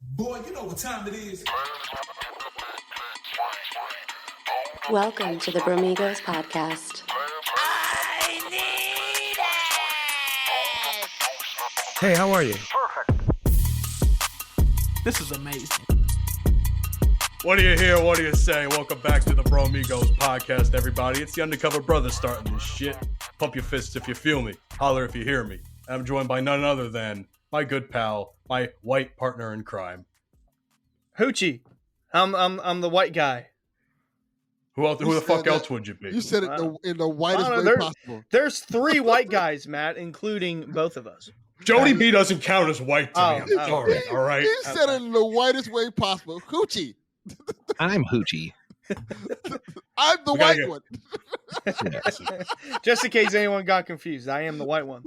Boy, you know what time it is. Welcome to the Bromigos podcast. I need it! Hey, how are you? This is amazing. What do you hear? What do you say? Welcome back to the Bromigos podcast, everybody. It's the Undercover Brothers starting this shit. Pump your fists if you feel me. Holler if you hear me. I'm joined by none other than my good pal, my white partner in crime. Hoochie. I'm the white guy. Who the fuck else would you be? You said it in the whitest way possible. There's 3 white guys, Matt, including both of us. Jodie B doesn't count as white to me. I'm sorry, all right? He said it in the whitest way possible. Hoochie. I'm Hoochie. I'm the white one. Just in case anyone got confused, I am the white one.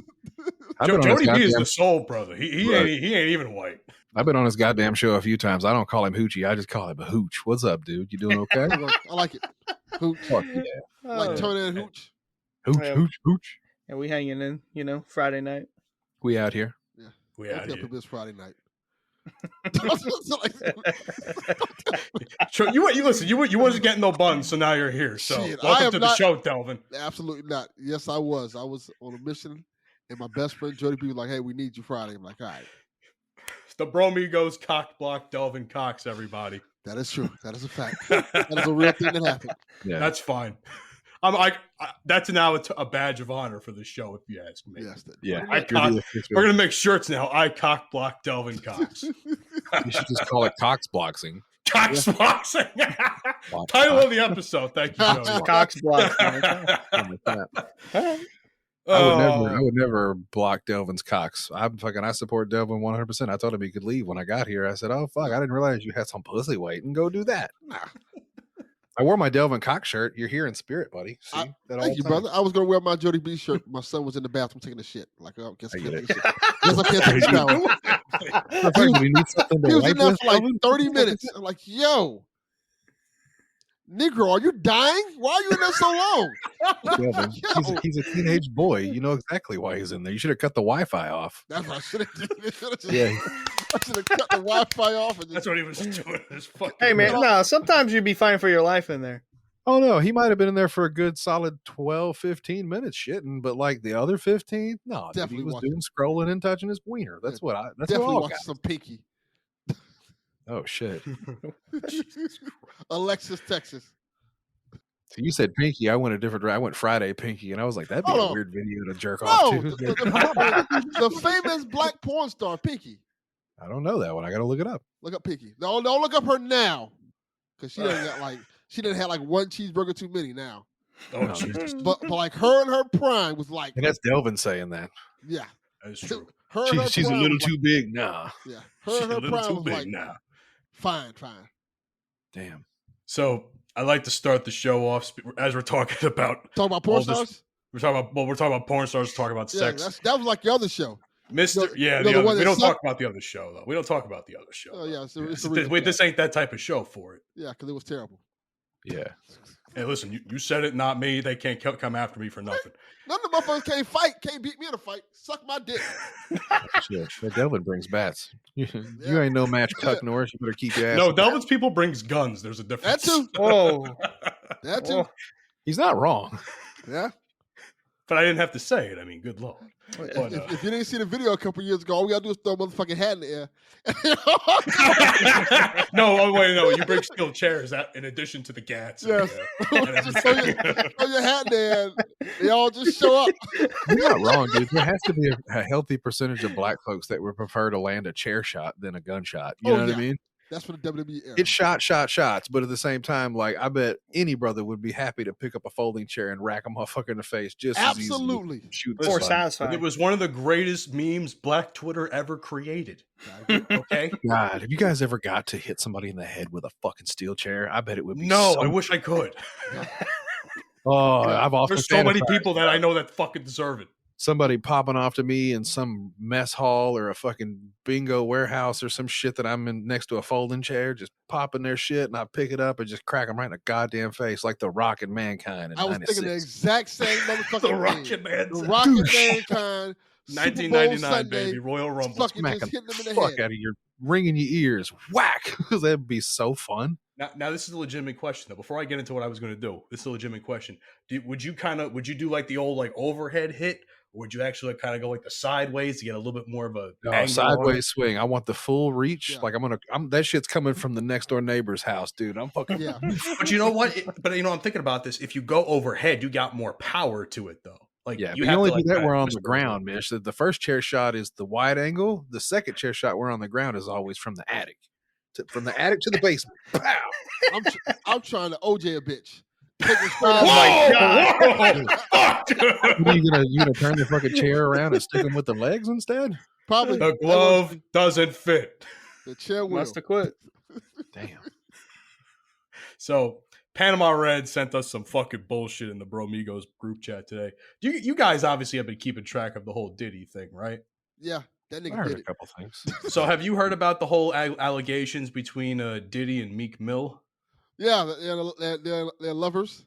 Jodie B is the soul brother. He ain't even white. I've been on his goddamn show a few times. I don't call him Hoochie. I just call him Hooch. What's up, dude? You doing okay? I like it. Hooch. Fuck yeah. Like Turner and Hooch. Hooch. And we hanging in, Friday night. We out here. Yeah. We out here. This Friday night. You listen. You wasn't getting no buns, so now you're here. So Shit, welcome to the show, Delvin. Absolutely not. Yes, I was. I was on a mission, and my best friend Jodie was like, "Hey, we need you Friday." I'm like, "All right." The Bromigos cock block Delvin Cox, everybody. That is true. That is a fact. That is a real thing that happened. Yeah. That's fine. That's now a badge of honor for the show, if you ask me. Yes. Yeah. We're gonna make shirts now. I cock block Delvin Cox. You should just call it Cox Bloxing. Cox boxing. Title of the episode. Thank you, Jody. Cox block. I would never block Delvin's cocks. I support Delvin 100%. I told him he could leave when I got here. I said, "Oh fuck, I didn't realize you had some pussy waiting. Go do that." Nah. I wore my Delvin Cox shirt. You're here in spirit, buddy. See that all Thank you, brother. I was gonna wear my Jodie B shirt. My son was in the bathroom taking a shit. Like, I guess I can't take a shit. Guess I can't take a shower. He was in there for like 30 minutes. I'm like, yo, Negro, are you dying? Why are you in there so long? Delvin, he's a teenage boy. You know exactly why he's in there. You should have cut the Wi-Fi off. That's what I should have done. Yeah. I should have cut the Wi-Fi off. And That's what he was doing. Hey, man, no, sometimes you'd be fighting for your life in there. Oh, no, he might have been in there for a good solid 12, 15 minutes shitting, but like the other 15, no, Definitely he was watching. doing scrolling and touching his wiener. That's what definitely all watching some Pinky. Oh, shit. Alexis, Texas. So you said Pinky, I went a different I went Friday Pinky, and I was like, that'd be a weird video to jerk off to. The famous black porn star, Pinky. I don't know that one. I got to look it up. Look up Pinky. No, don't look up her now. Because she didn't have like one cheeseburger too many now. Oh, Jesus. But like her and her prime was like. And that's Delvin saying that. Yeah. That is true. She's a little too big. Nah. Yeah. She's a little too big now. Fine. Damn. So I like to start the show off as we're talking about. Talk about porn stars? We're talking about porn stars, talking about sex. That was like the other show. We don't talk about the other show, though. We don't talk about the other show. Oh, yeah. This ain't that type of show for it. Yeah, because it was terrible. Yeah. Hey, listen, you said it, not me. They can't come after me for nothing. None of the motherfuckers can't fight. Can't beat me in a fight. Suck my dick. Shit. But Delvin brings bats. You ain't no match, Chuck Norris. You better keep your ass. No, Delvin's people brings guns. There's a difference. That too. Oh. That too. He's not wrong. Yeah. But I didn't have to say it. I mean, good lord. But, if you didn't see the video a couple years ago, all we gotta do is throw a motherfucking hat in the air. No. You bring steel chairs in addition to the gats. Yes. Just throw your hat in there and they all just show up. You're not wrong, dude. There has to be a healthy percentage of black folks that would prefer to land a chair shot than a gunshot. You know what I mean? That's for the WWE era. It's shots, but at the same time, like, I bet any brother would be happy to pick up a folding chair and rack a motherfucker in the face just absolutely as easily. Shoot More satisfying. It was one of the greatest memes Black Twitter ever created. Okay? God, have you guys ever got to hit somebody in the head with a fucking steel chair? I bet it would be I wish I could. I've often There's so many people that I know that fucking deserve it. Somebody popping off to me in some mess hall or a fucking bingo warehouse or some shit that I'm in next to a folding chair, just popping their shit, and I pick it up and just crack them right in the goddamn face like the Rock and Mankind in I was 96. thinking the exact same motherfucking The Rock thing. and Mankind. The Rock and Mankind Super Bowl 1999, Sunday, baby. Royal Rumble. fucking Smacking just hitting them in the fuck head. out of your ringing your ears. Whack. That'd be so fun. Now, this is a legitimate question though. Before I get into what I was going to do, this is a legitimate question. Would you do like the old like overhead hit, or would you actually like, kind of go like the sideways to get a little bit more of a angle on it? Sideways swing. I want the full reach. Yeah. Like I'm that shit's coming from the next door neighbor's house, dude. I'm fucking. Yeah. But you know what? I'm thinking about this. If you go overhead, you got more power to it though. Like Yeah, you but you only to, do like, that kinda we're on twist the it a little ground, bit. Mish. The first chair shot is the wide angle. The second chair shot we're on the ground is always from the attic. From the attic to the basement. Pow! I'm trying to OJ a bitch. Take her straight Oh out. my Whoa! Fuck! You gonna turn the fucking chair around and stick them with the legs instead? Probably The glove doesn't fit. the chair will. Must have quit. Damn. So Panama Red sent us some fucking bullshit in the Bromigos group chat today. You guys obviously have been keeping track of the whole Diddy thing, right? Yeah, that I nigga heard did a it. couple things. So have you heard about the whole allegations between Diddy and Meek Mill? Yeah, they're lovers.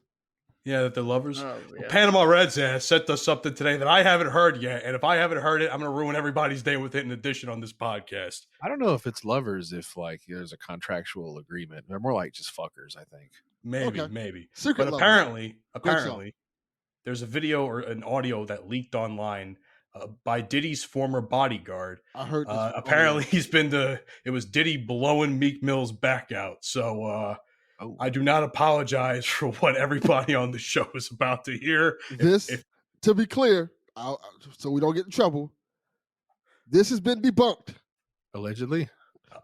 Yeah, that they're lovers. Oh, yeah. Panama Reds sent us something today that I haven't heard yet, and if I haven't heard it, I'm going to ruin everybody's day with it in addition on this podcast. I don't know if it's lovers if like there's a contractual agreement. They're more like just fuckers, I think. Maybe. Secret But lovers. apparently, there's a video or an audio that leaked online by Diddy's former bodyguard. I heard this. Apparently, it was Diddy blowing Meek Mill's back out. So I do not apologize for what everybody on the show is about to hear. To be clear, so we don't get in trouble, this has been debunked. Allegedly.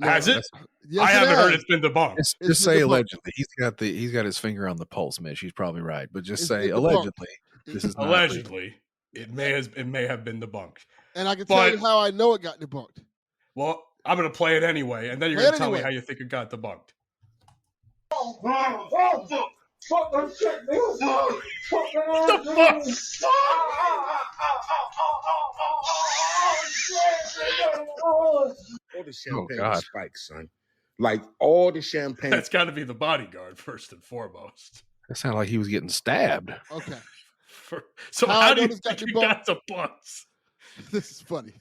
Has it? Yes, I it haven't heard has. it's been debunked. Just It's say been debunked. allegedly. He's got his finger on the pulse, Mish. He's probably right. But just It's say been debunked. allegedly. This is not real. Allegedly, it may have been debunked. And I can tell you But- how I know it got debunked. Well, I'm going to play it anyway, and then you're Play going it to tell me anyway. how you think it got debunked. All the champagne God. spikes, son. Like all the champagne. That's got to be the bodyguard first and foremost. That sounded like he was getting stabbed. Okay, So How how I do know you this got think it debunked? got debunked? this is funny.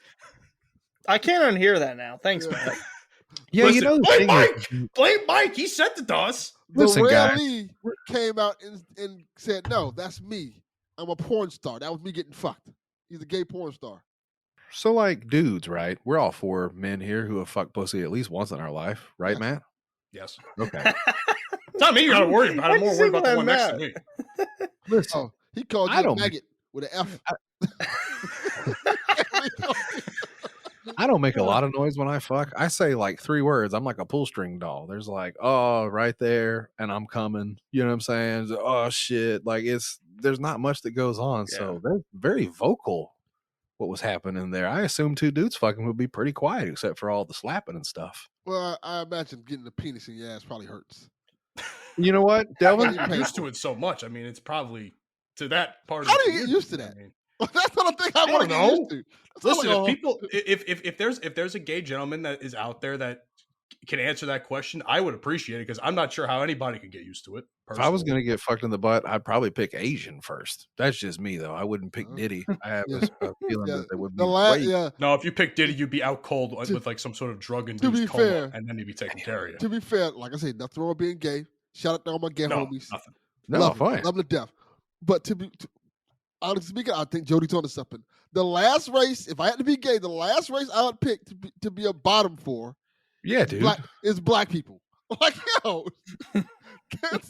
I can't unhear that now. Thanks, Yeah. man. Yeah, Listen, you know the blame thing Mike! is, Blame Mike. He sent it to us. Listen, the guys. Lee came out and said, "No, that's me. I'm a porn star. That was me getting fucked. He's a gay porn star." so like dudes, right? We're all four men here who have fucked pussy at least once in our life, right, Yes. Matt? Yes. Okay. It's not me you got to worry about. I'm more worried about the one next to me. Listen, Oh, he called I you a don't- maggot with an F. I don't make a lot of noise when I fuck. I say like 3 words. I'm like a pull string doll. There's like, oh, right there, and I'm coming. You know what I'm saying? Oh shit. Like there's not much that goes on. So they're very vocal what was happening there. I assume 2 dudes fucking would be pretty quiet except for all the slapping and stuff. Well, I imagine getting a penis in your ass probably hurts. You know what, Delvin? I'm used to it so much. I mean, it's probably to that part of How the do you get used to community, that? I mean, That's not a thing I want to don't get know. used to. That's listen, like, if people, if there's a gay gentleman that is out there that can answer that question, I would appreciate it because I'm not sure how anybody could get used to it. If I was personally. going to get fucked in the butt, I'd probably pick Asian first. That's just me, though. I wouldn't pick Diddy. I have Yeah. a feeling Yeah, that they would be the last, way- yeah. No, if you pick Diddy, you'd be out cold To- with like some sort of drug be induced coma, fair- and then he'd be taking care of you. To be fair, like I said, nothing wrong with being gay. Shout out to all my gay No, homies. nothing. No, love them, fine. love them to death. But honestly speaking, I think Jodie's onto something. The last race, if I had to be gay, the last race I would pick to be a bottom for Yeah, dude. is black people. Like, yo.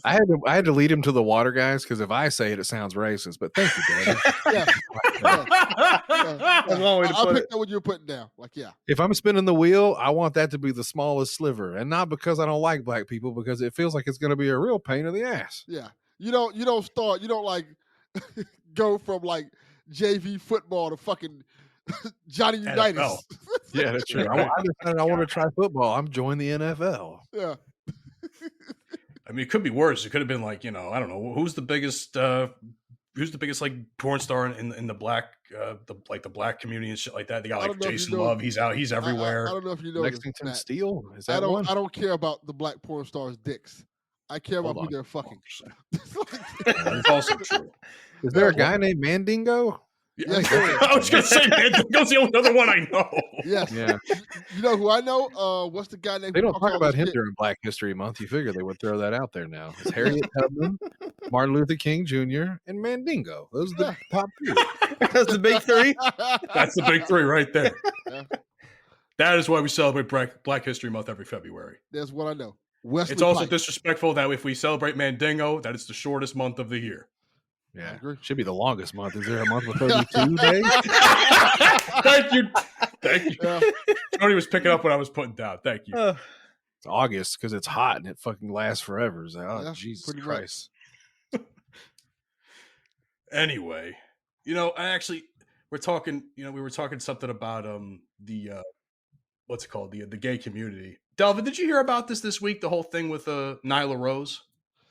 I had to lead him to the water guys because if I say it, it sounds racist. But thank you, Daddy. yeah, That's one way to I'll put pick it. that what you're putting down. Like, yeah. If I'm spinning the wheel, I want that to be the smallest sliver, and not because I don't like black people, because it feels like it's going to be a real pain in the ass. Yeah. You don't like go from like JV football to fucking Johnny Unitas. NFL. Yeah, that's true. I decided I want to try football. I'm joining the NFL. Yeah. I mean, it could be worse. It could have been like, I don't know, who's the biggest like porn star in the black the black community and shit like that. They got I like don't know if you Jason know- Love. He's out. He's everywhere. I don't know if you know this, Lexington Matt. Steel? Is I that one? don't care about the black porn stars' dicks. I care about Hold who on. they're fucking. It's also true. Is there a guy named Mandingo? Yes, I was gonna say Mandingo's the only other one I know. yes. Yeah. You know who I know? What's the guy named? They don't who talk talks all about this him shit? during Black History Month. You figure they would throw that out there now. It's Harriet Tubman, Martin Luther King Jr., and Mandingo. Those are the top three. That's the big three. That's the big three right there. Yeah. That is why we celebrate Black History Month every February. That's what I know. Wesley It's also Pike. disrespectful that if we celebrate Mandingo, that it's the shortest month of the year. Yeah, agree. should be the longest month. Is there a month with 32 days? Thank you. Yeah. Jodie was picking up what I was putting down. Thank you. It's August because it's hot and it fucking lasts forever. It's like, oh, Yeah, Jesus pretty much. Christ. Anyway, we were talking something about the what's it called, the gay community. Delvin, did you hear about this week? The whole thing with Nyla Rose.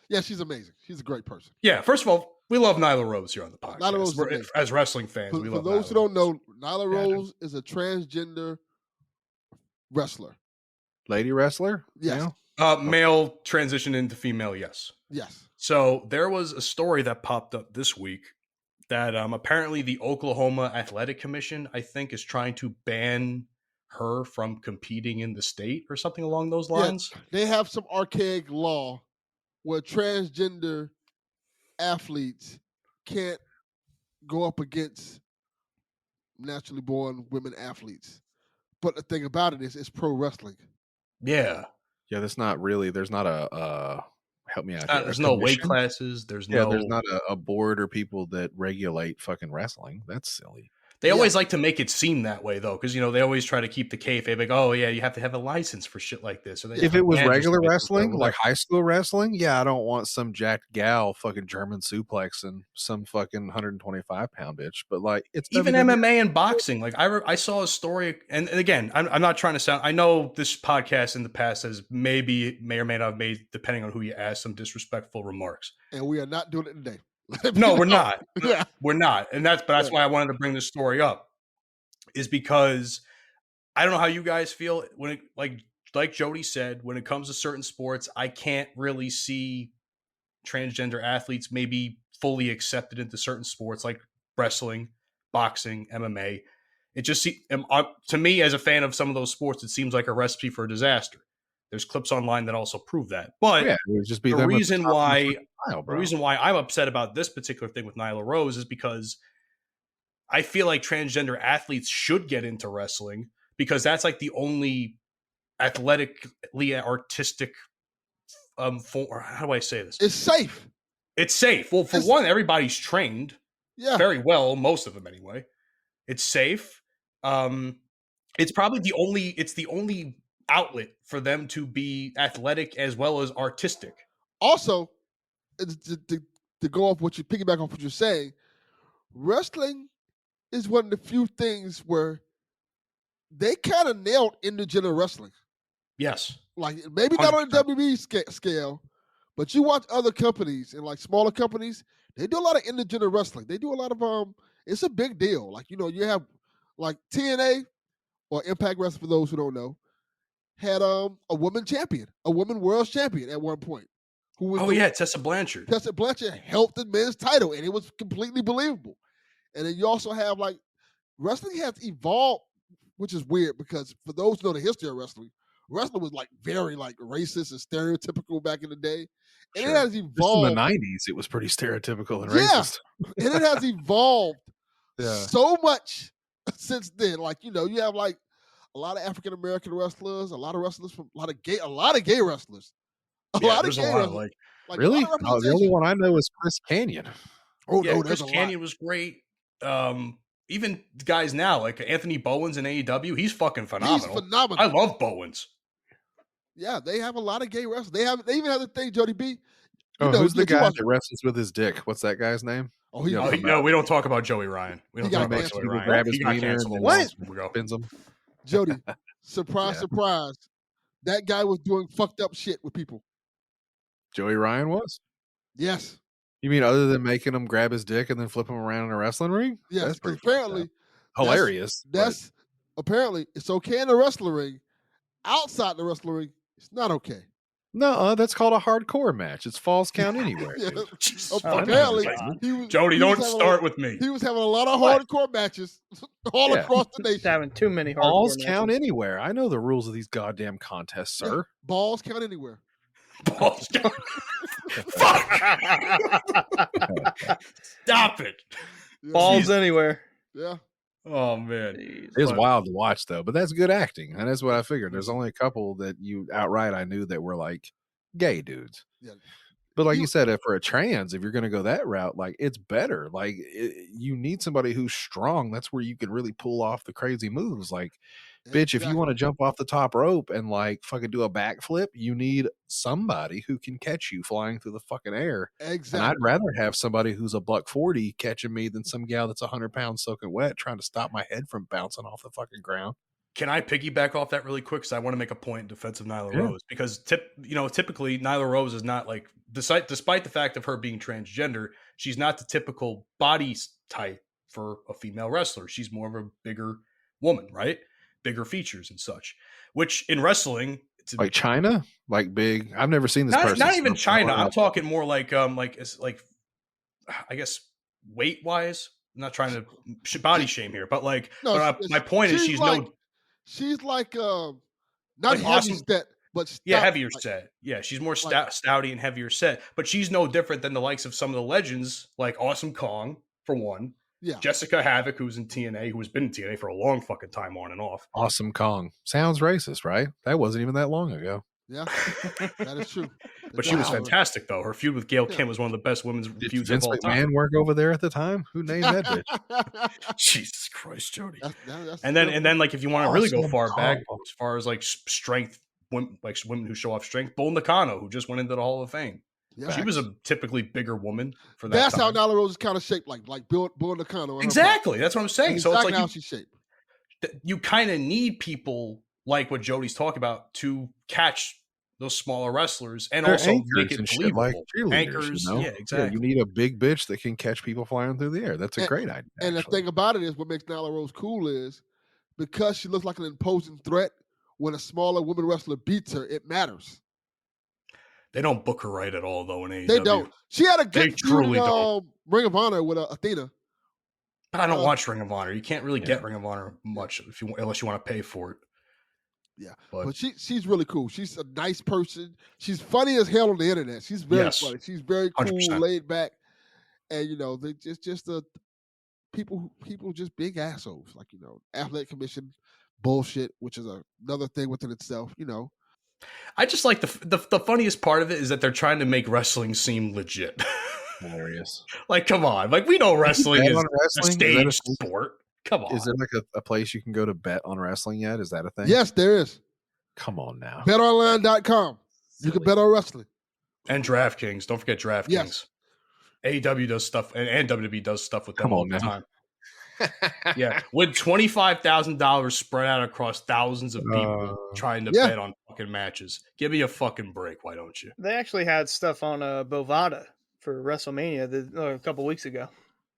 Yeah, she's amazing. She's a great person. Yeah, first of all, we love Nyla Rose here on the podcast. Nyla Rose is amazing. As wrestling fans, For, we for love those Nyla who don't Rose. know, Nyla Rose is a transgender wrestler. Lady wrestler? Yes. Yeah. Male transition into female, yes. Yes. So there was a story that popped up this week that apparently the Oklahoma Athletic Commission, I think, is trying to ban her from competing in the state or something along those lines. Yeah, they have some archaic law where transgender athletes can't go up against naturally born women athletes. But the thing about it is, it's pro wrestling. Yeah. Yeah, there's not a help me out here. There's a no weight commission? classes. There's There's not a board or people that regulate fucking wrestling. That's silly. They always like to make it seem that way, though, because, they always try to keep the kayfabe, like, oh, yeah, you have to have a license for shit like this. Or they If have it was a manager's regular license or wrestling, whatever. like high school wrestling, yeah, I don't want some jacked gal fucking German suplex and some fucking 125-pound bitch. But like, it's even WWE. MMA and boxing. Like I saw a story, and again, I'm not trying to sound. I know this podcast in the past has may or may not have made, depending on who you ask, some disrespectful remarks. And we are not doing it today. No, we're not. Yeah. We're not, and that's why I wanted to bring this story up, is because I don't know how you guys feel when it, like Jodie said, when it comes to certain sports, I can't really see transgender athletes maybe fully accepted into certain sports like wrestling, boxing, MMA. It just to me, as a fan of some of those sports, it seems like a recipe for disaster. There's clips online that also prove that. But Yeah, it would just be the them at reason top of why the pile, the bro. reason why I'm upset about this particular thing with Nyla Rose is because I feel like transgender athletes should get into wrestling, because that's like the only athletically artistic form, or how do I say this? It's safe. It's safe. Well, for one, everybody's trained Yeah. very well, most of them anyway. It's safe. It's probably the only outlet for them to be athletic as well as artistic. Also, to go off what you piggyback off what you're saying, wrestling is one of the few things where they kind of nailed intergender wrestling. Yes. Like maybe not on the WWE scale, but you watch other companies and like smaller companies, they do a lot of intergender wrestling. They do a lot of it's a big deal. Like, you have like TNA or Impact Wrestling, for those who don't know, had a woman champion, a woman world champion at one point. Who was Tessa Blanchard. Tessa Blanchard held the men's title, and it was completely believable. And then you also have like wrestling has evolved, which is weird because for those who know the history of wrestling was like very like racist and stereotypical back in the day. And it has Just evolved. in the 90s, it was pretty stereotypical and Yeah. racist. And it has evolved Yeah. so much since then. Like, you have like a lot of African American wrestlers, a lot of wrestlers from a lot of gay wrestlers. There's a lot of like Really? a lot of Oh, the only one I know is Chris Canyon. Oh yeah, no, Chris there's a Canyon lot. was great. Even guys now, like Anthony Bowens in AEW, he's fucking phenomenal. He's phenomenal. I love Bowens. Yeah, they have a lot of gay wrestlers. They even have the thing, Jodie B. Who's the you guy watch- that wrestles with his dick? What's that guy's name? Oh, he, Yeah, No, we don't talk about Joey Ryan. We He don't got talk about canceled. Joey People Ryan. grab his He got wiener canceled a and long then time ago. spins him. Jodie, surprise, Yeah. surprise. That guy was doing fucked up shit with people. Joey Ryan was? Yes. You mean other than making him grab his dick and then flip him around in a wrestling ring? Yes. That's Because pretty fucked apparently up. Hilarious. that's apparently it's okay in the wrestling ring. Outside the wrestling ring, it's not okay. No, that's called a hardcore match. It's Falls Count Anywhere. Yeah. dude. Apparently, God. Jody, don't start with me. He was having a lot of What? hardcore matches all Yeah. across the He's nation. having too many Balls hardcore count matches. anywhere. I know the rules of these goddamn contests, Yeah, sir. balls count anywhere. Balls count. Fuck! Stop it. Yeah. Balls anywhere. Yeah. Oh man. Jeez. It was But- wild to watch though, but that's good acting, and that's what I figured. There's only a couple that you outright I knew that were like gay dudes. Yeah. But like You- you said, if for a trans, if you're going to go that route, like it's better. Like you need somebody who's strong. That's where you can really pull off the crazy moves. Like, bitch, if you want to jump off the top rope and like fucking do a backflip, you need somebody who can catch you flying through the fucking air. Exactly. And I'd rather have somebody who's a $140 catching me than some gal that's 100 pounds soaking wet trying to stop my head from bouncing off the fucking ground. Can I piggyback off that really quick? Because I want to make a point in defense of Nyla Yeah. Rose. Because typically Nyla Rose is not like, despite the fact of her being transgender, she's not the typical body type for a female wrestler. She's more of a bigger woman, right? Bigger features and such. Which in wrestling, it's Like China, like big. I've never seen this person. not even so I don't China. know. I'm talking more like I guess weight wise. I'm not trying to body shame here, but like No, my point is she's like, no. She's like not Like heavy awesome- set, but stout, Yeah, heavier like, set. Yeah, she's more like- stouty and heavier set. But she's no different than the likes of some of the legends, like Awesome Kong, for one. Yeah. Jessica Havoc, who's in TNA, who has been in TNA for a long fucking time on and off. Awesome Kong. Sounds racist, right? That wasn't even that long ago. Yeah, that is true. But she was Wow. fantastic, though. Her feud with Gail Yeah. Kim was one of the best women's Did feuds Vince of all McMahon time. work over there at the time? Who named that bitch? Jesus Christ, Jody. That's And then like if you want to really go Awesome far back, Kong. as far as like strength, women who show off strength, Bull Nakano, who just went into the Hall of Fame. yeah. She was a typically bigger woman for that That's how time. Nyla Rose is kind of shaped, like Bill Nakano. Exactly. That's what I'm saying. So it's exactly like how she's shaped. you kind of need people like what Jody's talking about to catch those smaller wrestlers and They're also anchors make it and shit, believable. like cheerleaders, Anchors, you know? yeah, exactly. You need a big bitch that can catch people flying through the air. That's a great idea. And the actually. thing about it is, what makes Nyla Rose cool is because she looks like an imposing threat. When a smaller woman wrestler beats her, it matters. They don't book her right at all, though. In AEW, They don't. She had a They good feud truly in don't. Ring of Honor with Athena. But I don't watch Ring of Honor. You can't really Yeah. get Ring of Honor much unless you want to pay for it. Yeah, But but she's really cool. She's a nice person. She's funny as hell on the internet. She's very Yes. funny. She's very cool, 100%. laid back, and they just people just big assholes. Like athletic commission bullshit, which is another thing within itself. I just like the funniest part of it is that they're trying to make wrestling seem legit. Hilarious. Like, come on. Like, we know wrestling bet is on a wrestling? Is that a stage thing? sport. Come on. Is there like a place you can go to bet on wrestling yet? Is that a thing? Yes, there is. Come on now. BetOnline.com. You can bet on wrestling. And DraftKings. Don't forget DraftKings. Yes. AEW does stuff and WWE does stuff with them Come all on the now. time. Yeah. With $25,000 spread out across thousands of people trying to Yeah. bet on fucking matches. Give me a fucking break. Why don't you? They actually had stuff on Bovada for WrestleMania a couple weeks ago.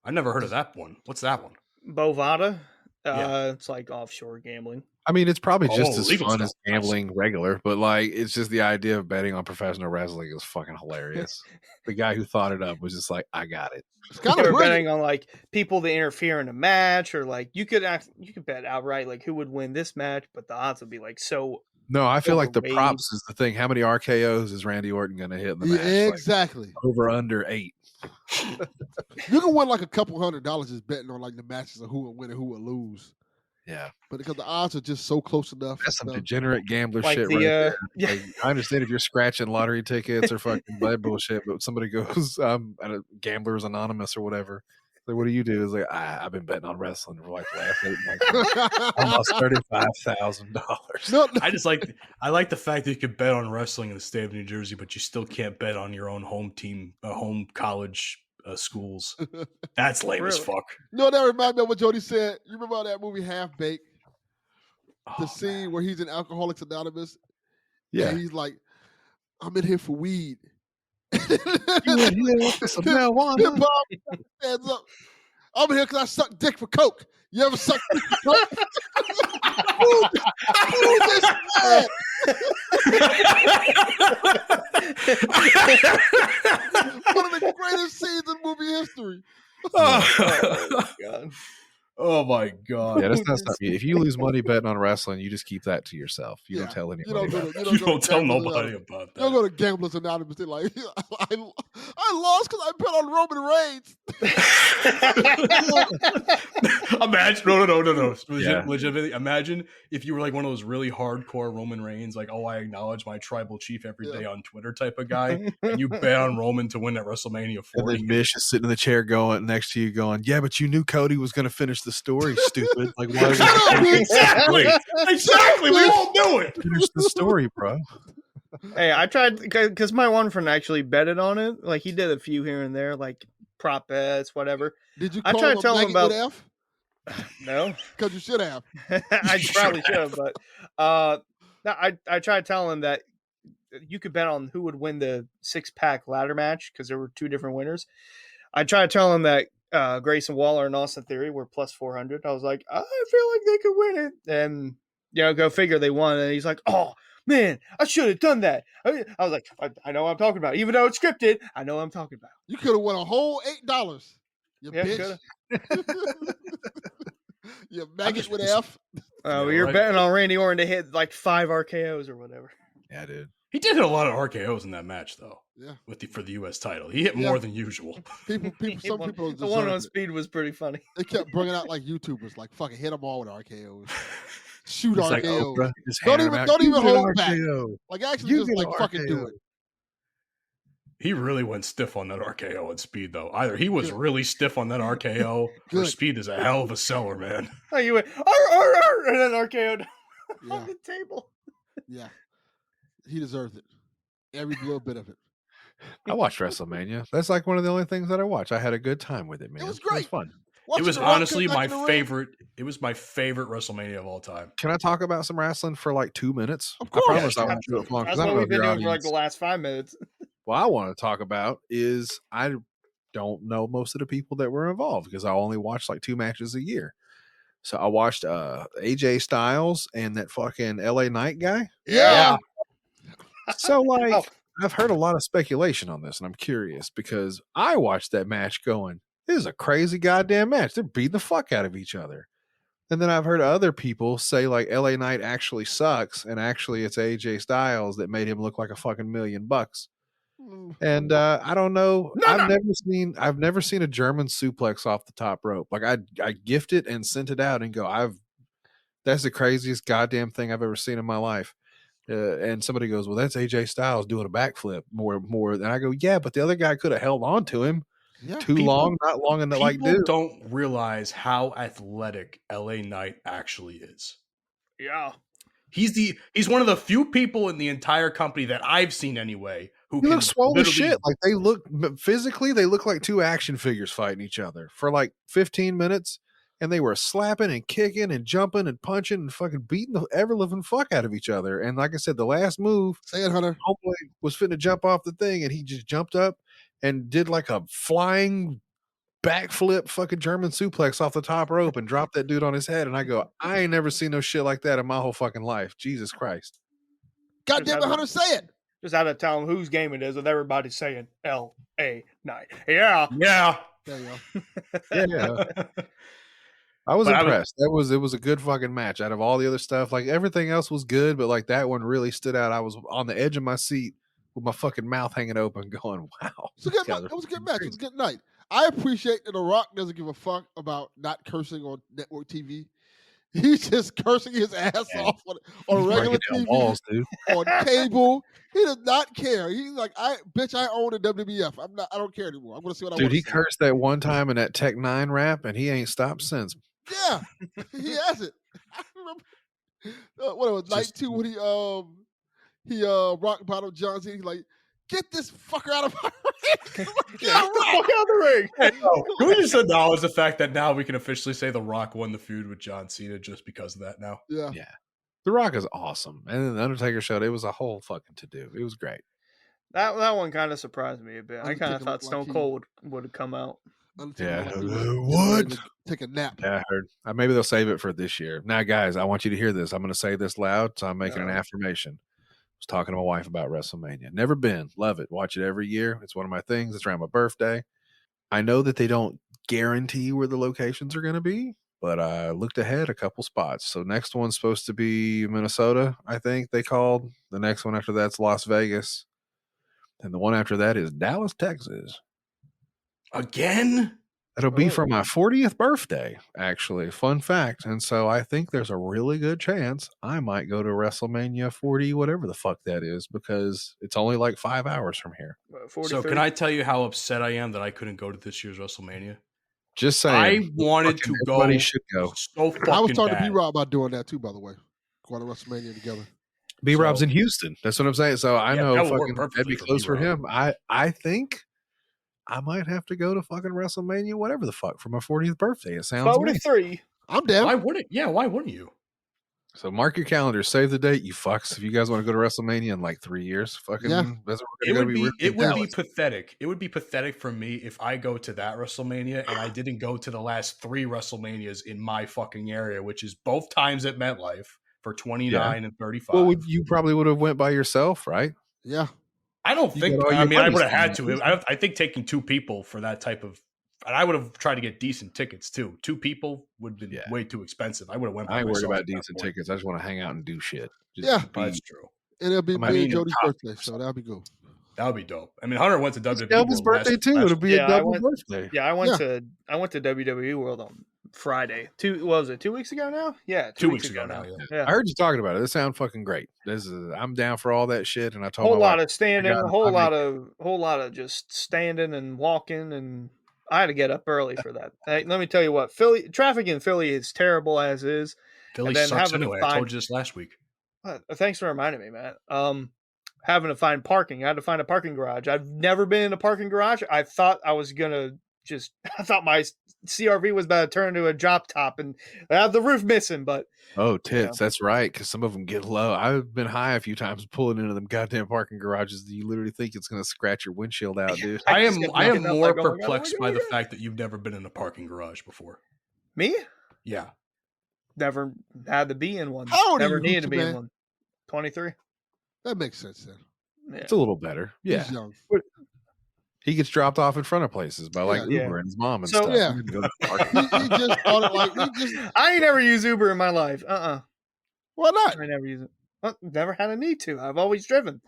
I never heard of that one. What's that one? Bovada, Yeah. it's like offshore gambling. I mean, it's probably just Oh, as legal fun stuff. as gambling regular, but like, it's just the idea of betting on professional wrestling is fucking hilarious. The guy who thought it up was just like, I got it. It's kind They of were betting brilliant. on like people to interfere in a match, or like you could bet outright like who would win this match, but the odds would be like so. No, I feel like the Overweight. props is the thing. How many RKOs is Randy Orton going to hit in the match? Yeah, Like, exactly. over under 8. You can win like a couple $100 just betting on like the matches of who will win and who will lose. Yeah, But because the odds are just so close enough. that's some and stuff. degenerate gambler Like shit the right there. yeah, Like, I understand if you're scratching lottery tickets or fucking that bullshit, but somebody goes, I'm at a Gamblers Anonymous or whatever. Like, what do you do? It's like, I've been betting on wrestling for like last 8 months. I lost $35,000. No, I like the fact that you could bet on wrestling in the state of New Jersey, but you still can't bet on your own home team, home college schools. That's lame as Really? fuck. no, that reminds me of what Jodie said. You remember that movie Half Baked? The Oh, scene where he's in Alcoholics Anonymous. Yeah. And he's like, I'm in here for weed. Yeah, some marijuana. Then Bob stands up. I'm here because I suck dick for coke. You ever suck dick for coke? Who's this man? One of the greatest scenes in movie history. Oh, God. Oh my god! Yeah, that's not stuff. If you lose money betting on wrestling, you just keep that to yourself. You don't tell anybody. You don't tell nobody about You don't that. go to Gamblers Anonymous. They're like, I lost because I bet on Roman Reigns. Imagine, no. Yeah. Legitimately, imagine if you were like one of those really hardcore Roman Reigns, like, oh, I acknowledge my tribal chief every day on Twitter type of guy, and you bet on Roman to win at WrestleMania 40. And then Mish is sitting in the chair going next to you, going, "Yeah, but you knew Cody was going to finish the story, stupid. Like, why would you Exactly. We won't do it. finish the story, bro?" Hey, I tried because my one friend actually betted on it. Like he did a few here and there, like prop bets, whatever. Did you I call tried him to tell him maggot about. with F? No, Because you should have. I probably should have, but I tried to tell him that you could bet on who would win the 6-pack ladder match because there were 2 different winners. I tried to tell him that Grayson Waller and Austin Theory were plus 400. I was like, I feel like they could win it, and go figure they won. And he's like, oh man, I should have done that. I was like, I know what I'm talking about, even though it's scripted. I know what I'm talking about. You could have won a whole $8. You bitch. You maggot with F. You're betting on Randy Orton to hit like 5 RKOs or whatever. Yeah, dude. He did hit a lot of RKOs in that match, though. Yeah. For the U.S. title, he hit more than usual. Some people. The one on it. speed was pretty funny. They kept bringing out like YouTubers, like fucking hit them all with RKOs. Shoot It's RKOs. like Oprah, just Don't handing even them out. You hold get an back. RKO. Like actually You just get like an fucking do RKO. it. He really went stiff on that RKO at speed, though. Either he was really stiff on that RKO, or speed is a hell of a seller, man. Oh, you went and then RKO'd on the table. Yeah, he deserves it. Every little bit of it. I watched WrestleMania. That's like one of the only things that I watch. I had a good time with it, man. It was great. It was fun. Watching It was The Rock honestly get back my in the ring. favorite. It was my favorite WrestleMania of all time. Can I talk about some wrestling for like 2 minutes? Of course. I promise I won't do it long. That's 'Cause I what don't know we've if been your doing for like audience- the last 5 minutes. What I want to talk about is I don't know most of the people that were involved because I only watched like 2 matches a year. So I watched AJ Styles and that fucking LA Knight guy. Yeah. So like I've heard a lot of speculation on this and I'm curious because I watched that match going, this is a crazy goddamn match. They're beating the fuck out of each other. And then I've heard other people say like LA Knight actually sucks and actually it's AJ Styles that made him look like a fucking $1 million. And I don't know. I've never seen a German suplex off the top rope. Like I gift it and sent it out and go, that's the craziest goddamn thing I've ever seen in my life. And somebody goes, well, that's AJ Styles doing a backflip more. And I go, yeah, but the other guy could have held on to him long, not long enough. Like, dude, don't realize how athletic LA Knight actually is. Yeah. He's one of the few people in the entire company that I've seen anyway who he can looks swole as literally- shit. Like they look physically, they look like 2 action figures fighting each other for like 15 minutes. And they were slapping and kicking and jumping and punching and fucking beating the ever living fuck out of each other. And like I said, the last move, Say it, Hunter. homeboy was finna jump off the thing and he just jumped up and did like a flying backflip fucking German suplex off the top rope and dropped that dude on his head. And I go, I ain't never seen no shit like that in my whole fucking life. Jesus Christ. God damn it, Hunter, say it. Just had to tell them whose game it is with everybody saying LA Knight. Yeah. Yeah. There you go. Yeah. I was impressed. It was a good fucking match. Out of all the other stuff, like everything else was good, but like that one really stood out. I was on the edge of my seat with my fucking mouth hanging open, going, "Wow, It was a good match. It was a good night. I appreciate that The Rock doesn't give a fuck about not cursing on network TV. He's just cursing his ass off on regular TV, balls, dude. on cable. He does not care. He's like, I own the WWF. I don't care anymore. I'm gonna see what I want. Dude, he cursed that one time in that Tech 9 rap, and he ain't stopped since. Yeah, he has it. I remember what it was night 2 when he rock bottom John Cena. He's like, get this fucker out of my ring. Get the fuck out of the ring. Can we just acknowledge the fact that now we can officially say The Rock won the feud with John Cena just because of that now? Yeah. The Rock is awesome, and then the Undertaker showed it was a whole fucking to do. It was great. That one kind of surprised me a bit. I kind of thought Stone Cold would have come out. Yeah. What? Take a nap. Yeah, I heard. Maybe they'll save it for this year. Now, guys, I want you to hear this. I'm going to say this loud, so I'm making an affirmation. was talking to my wife about WrestleMania. Never been. Love it. Watch it every year. It's one of my things. It's around my birthday. I know that they don't guarantee where the locations are going to be, but I looked ahead a couple spots. So next one's supposed to be Minnesota, I think they called. The next one after that's Las Vegas. And the one after that is Dallas, Texas. Again? It'll be for my 40th birthday, actually. Fun fact. And so I think there's a really good chance I might go to WrestleMania 40, whatever the fuck that is, because it's only like 5 hours from here. So can I tell you how upset I am that I couldn't go to this year's WrestleMania? Just saying. I wanted to go. Everybody should go. So fucking I was talking bad. to B-Rob about doing that too, by the way. Going to WrestleMania together. B-Rob's in Houston. That's what I'm saying. So I know that would work fucking perfectly that'd be for close for B-Rob. him. I think I might have to go to fucking WrestleMania, whatever the fuck, for my 40th birthday. It sounds amazing. 3. I'm down. Why wouldn't? Yeah, why wouldn't you? So mark your calendar, save the date, you fucks. If you guys want to go to WrestleMania in like 3 years, fucking Yeah. that's what It we're would gonna be Dallas. pathetic. It would be pathetic for me if I go to that WrestleMania and I didn't go to the last 3 WrestleManias in my fucking area, which is both times at MetLife for 29 and 35. Well, you probably would have went by yourself, right? Yeah. I don't You think. got all I your mean, I buddies would have had coming. to. I think taking 2 people for that type of, and I would have tried to get decent tickets too. 2 people would have been Yeah. way too expensive. I would have went. By I ain't worried myself about at that decent point. tickets. I just want to hang out and do shit. Just Yeah. be- That's true. And it'll be I me and mean, Jodie's birthday, so that'll be good. That would be dope. I mean, Hunter went to WWE. It's Delvin's World birthday too. It'll be Yeah, a I double went- birthday. Yeah, I went to WWE World on Friday. What was it? 2 weeks ago now? Yeah, 2 weeks ago now. Yeah. I heard you talking about it. This sounds fucking great. I'm down for all that shit. And I told Whole my lot wife, of standing, I got- a whole lot of just standing and walking, and I had to get up early for that. Hey, let me tell you what, traffic in Philly is terrible as is. Philly And then sucks having to anyway. I find- told you this last week. Thanks for reminding me, Matt. Having to find parking. I had to find a parking garage. I've never been in a parking garage. I thought I was gonna I thought my CRV was about to turn into a drop top and have the roof missing, but oh, tits. That's right. Because some of them get low. I've been high a few times pulling into them goddamn parking garages. You literally think it's going to scratch your windshield out, dude. I am just kept more looking up like, oh my God, perplexed oh my by the God. fact that you've never been in a parking garage before. me Yeah. never had to be in one. How old are Never you, needed to Hoochie be in man? one. 23. That makes sense then. Yeah. It's a little better. Yeah. He's young. He gets dropped off in front of places by like Yeah. Uber and his mom and So- stuff. Yeah. He didn't go to the parking He just thought it like he just I ain't never used Uber in my life. why not? I never use it. Well, never had a need to. I've always driven.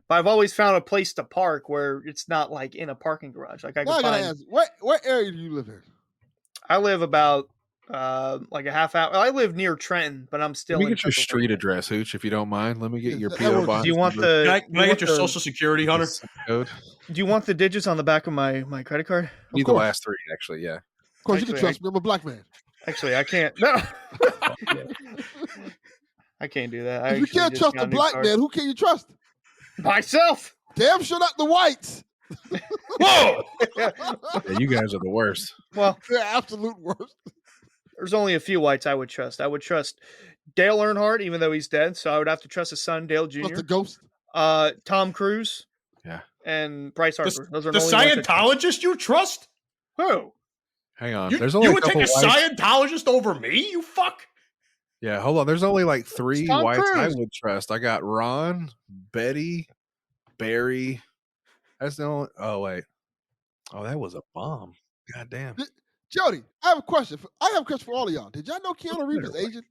But I've always found a place to park where it's not like in a parking garage. Like I Now can I gotta find. ask, what area do you live in? I live about like a half hour. I live near Trenton, but I'm still Let me in get your Pennsylvania. street address, Hooch, if you don't mind. Let me get Yeah, your that PO works. box. Do you want number, the? Can I do you get want your the- social security, Hunter? zip code. Do you want the digits on the back of my credit card? Need the course. last 3, actually. Yeah. Of course, you can Actually, trust me. I'm a black man. Actually, I can't. No, I can't do that. I If you actually can't just trust got a new black cards. man, who can you trust? Myself. Damn sure not the whites. Whoa! Yeah, you guys are the worst. Well, The absolute worst. there's only a few whites I would trust. I would trust Dale Earnhardt, even though he's dead. So I would have to trust his son, Dale Trust Jr. the ghost. Tom Cruise. Yeah. And Bryce Harper. Those are The only ones I trust. Scientologist you trust? Who? Hang on. You, There's you only a would take couple a whites. Scientologist over me? You fuck? Yeah, hold on. There's only like 3 Tom whites I Cruise. would trust. I got Ron, Betty, Barry. That's the only. Oh wait. Oh, that was a bomb. God damn. Jody, I have a question. I have a question for all of y'all. Did y'all know Keanu Reeves is Asian?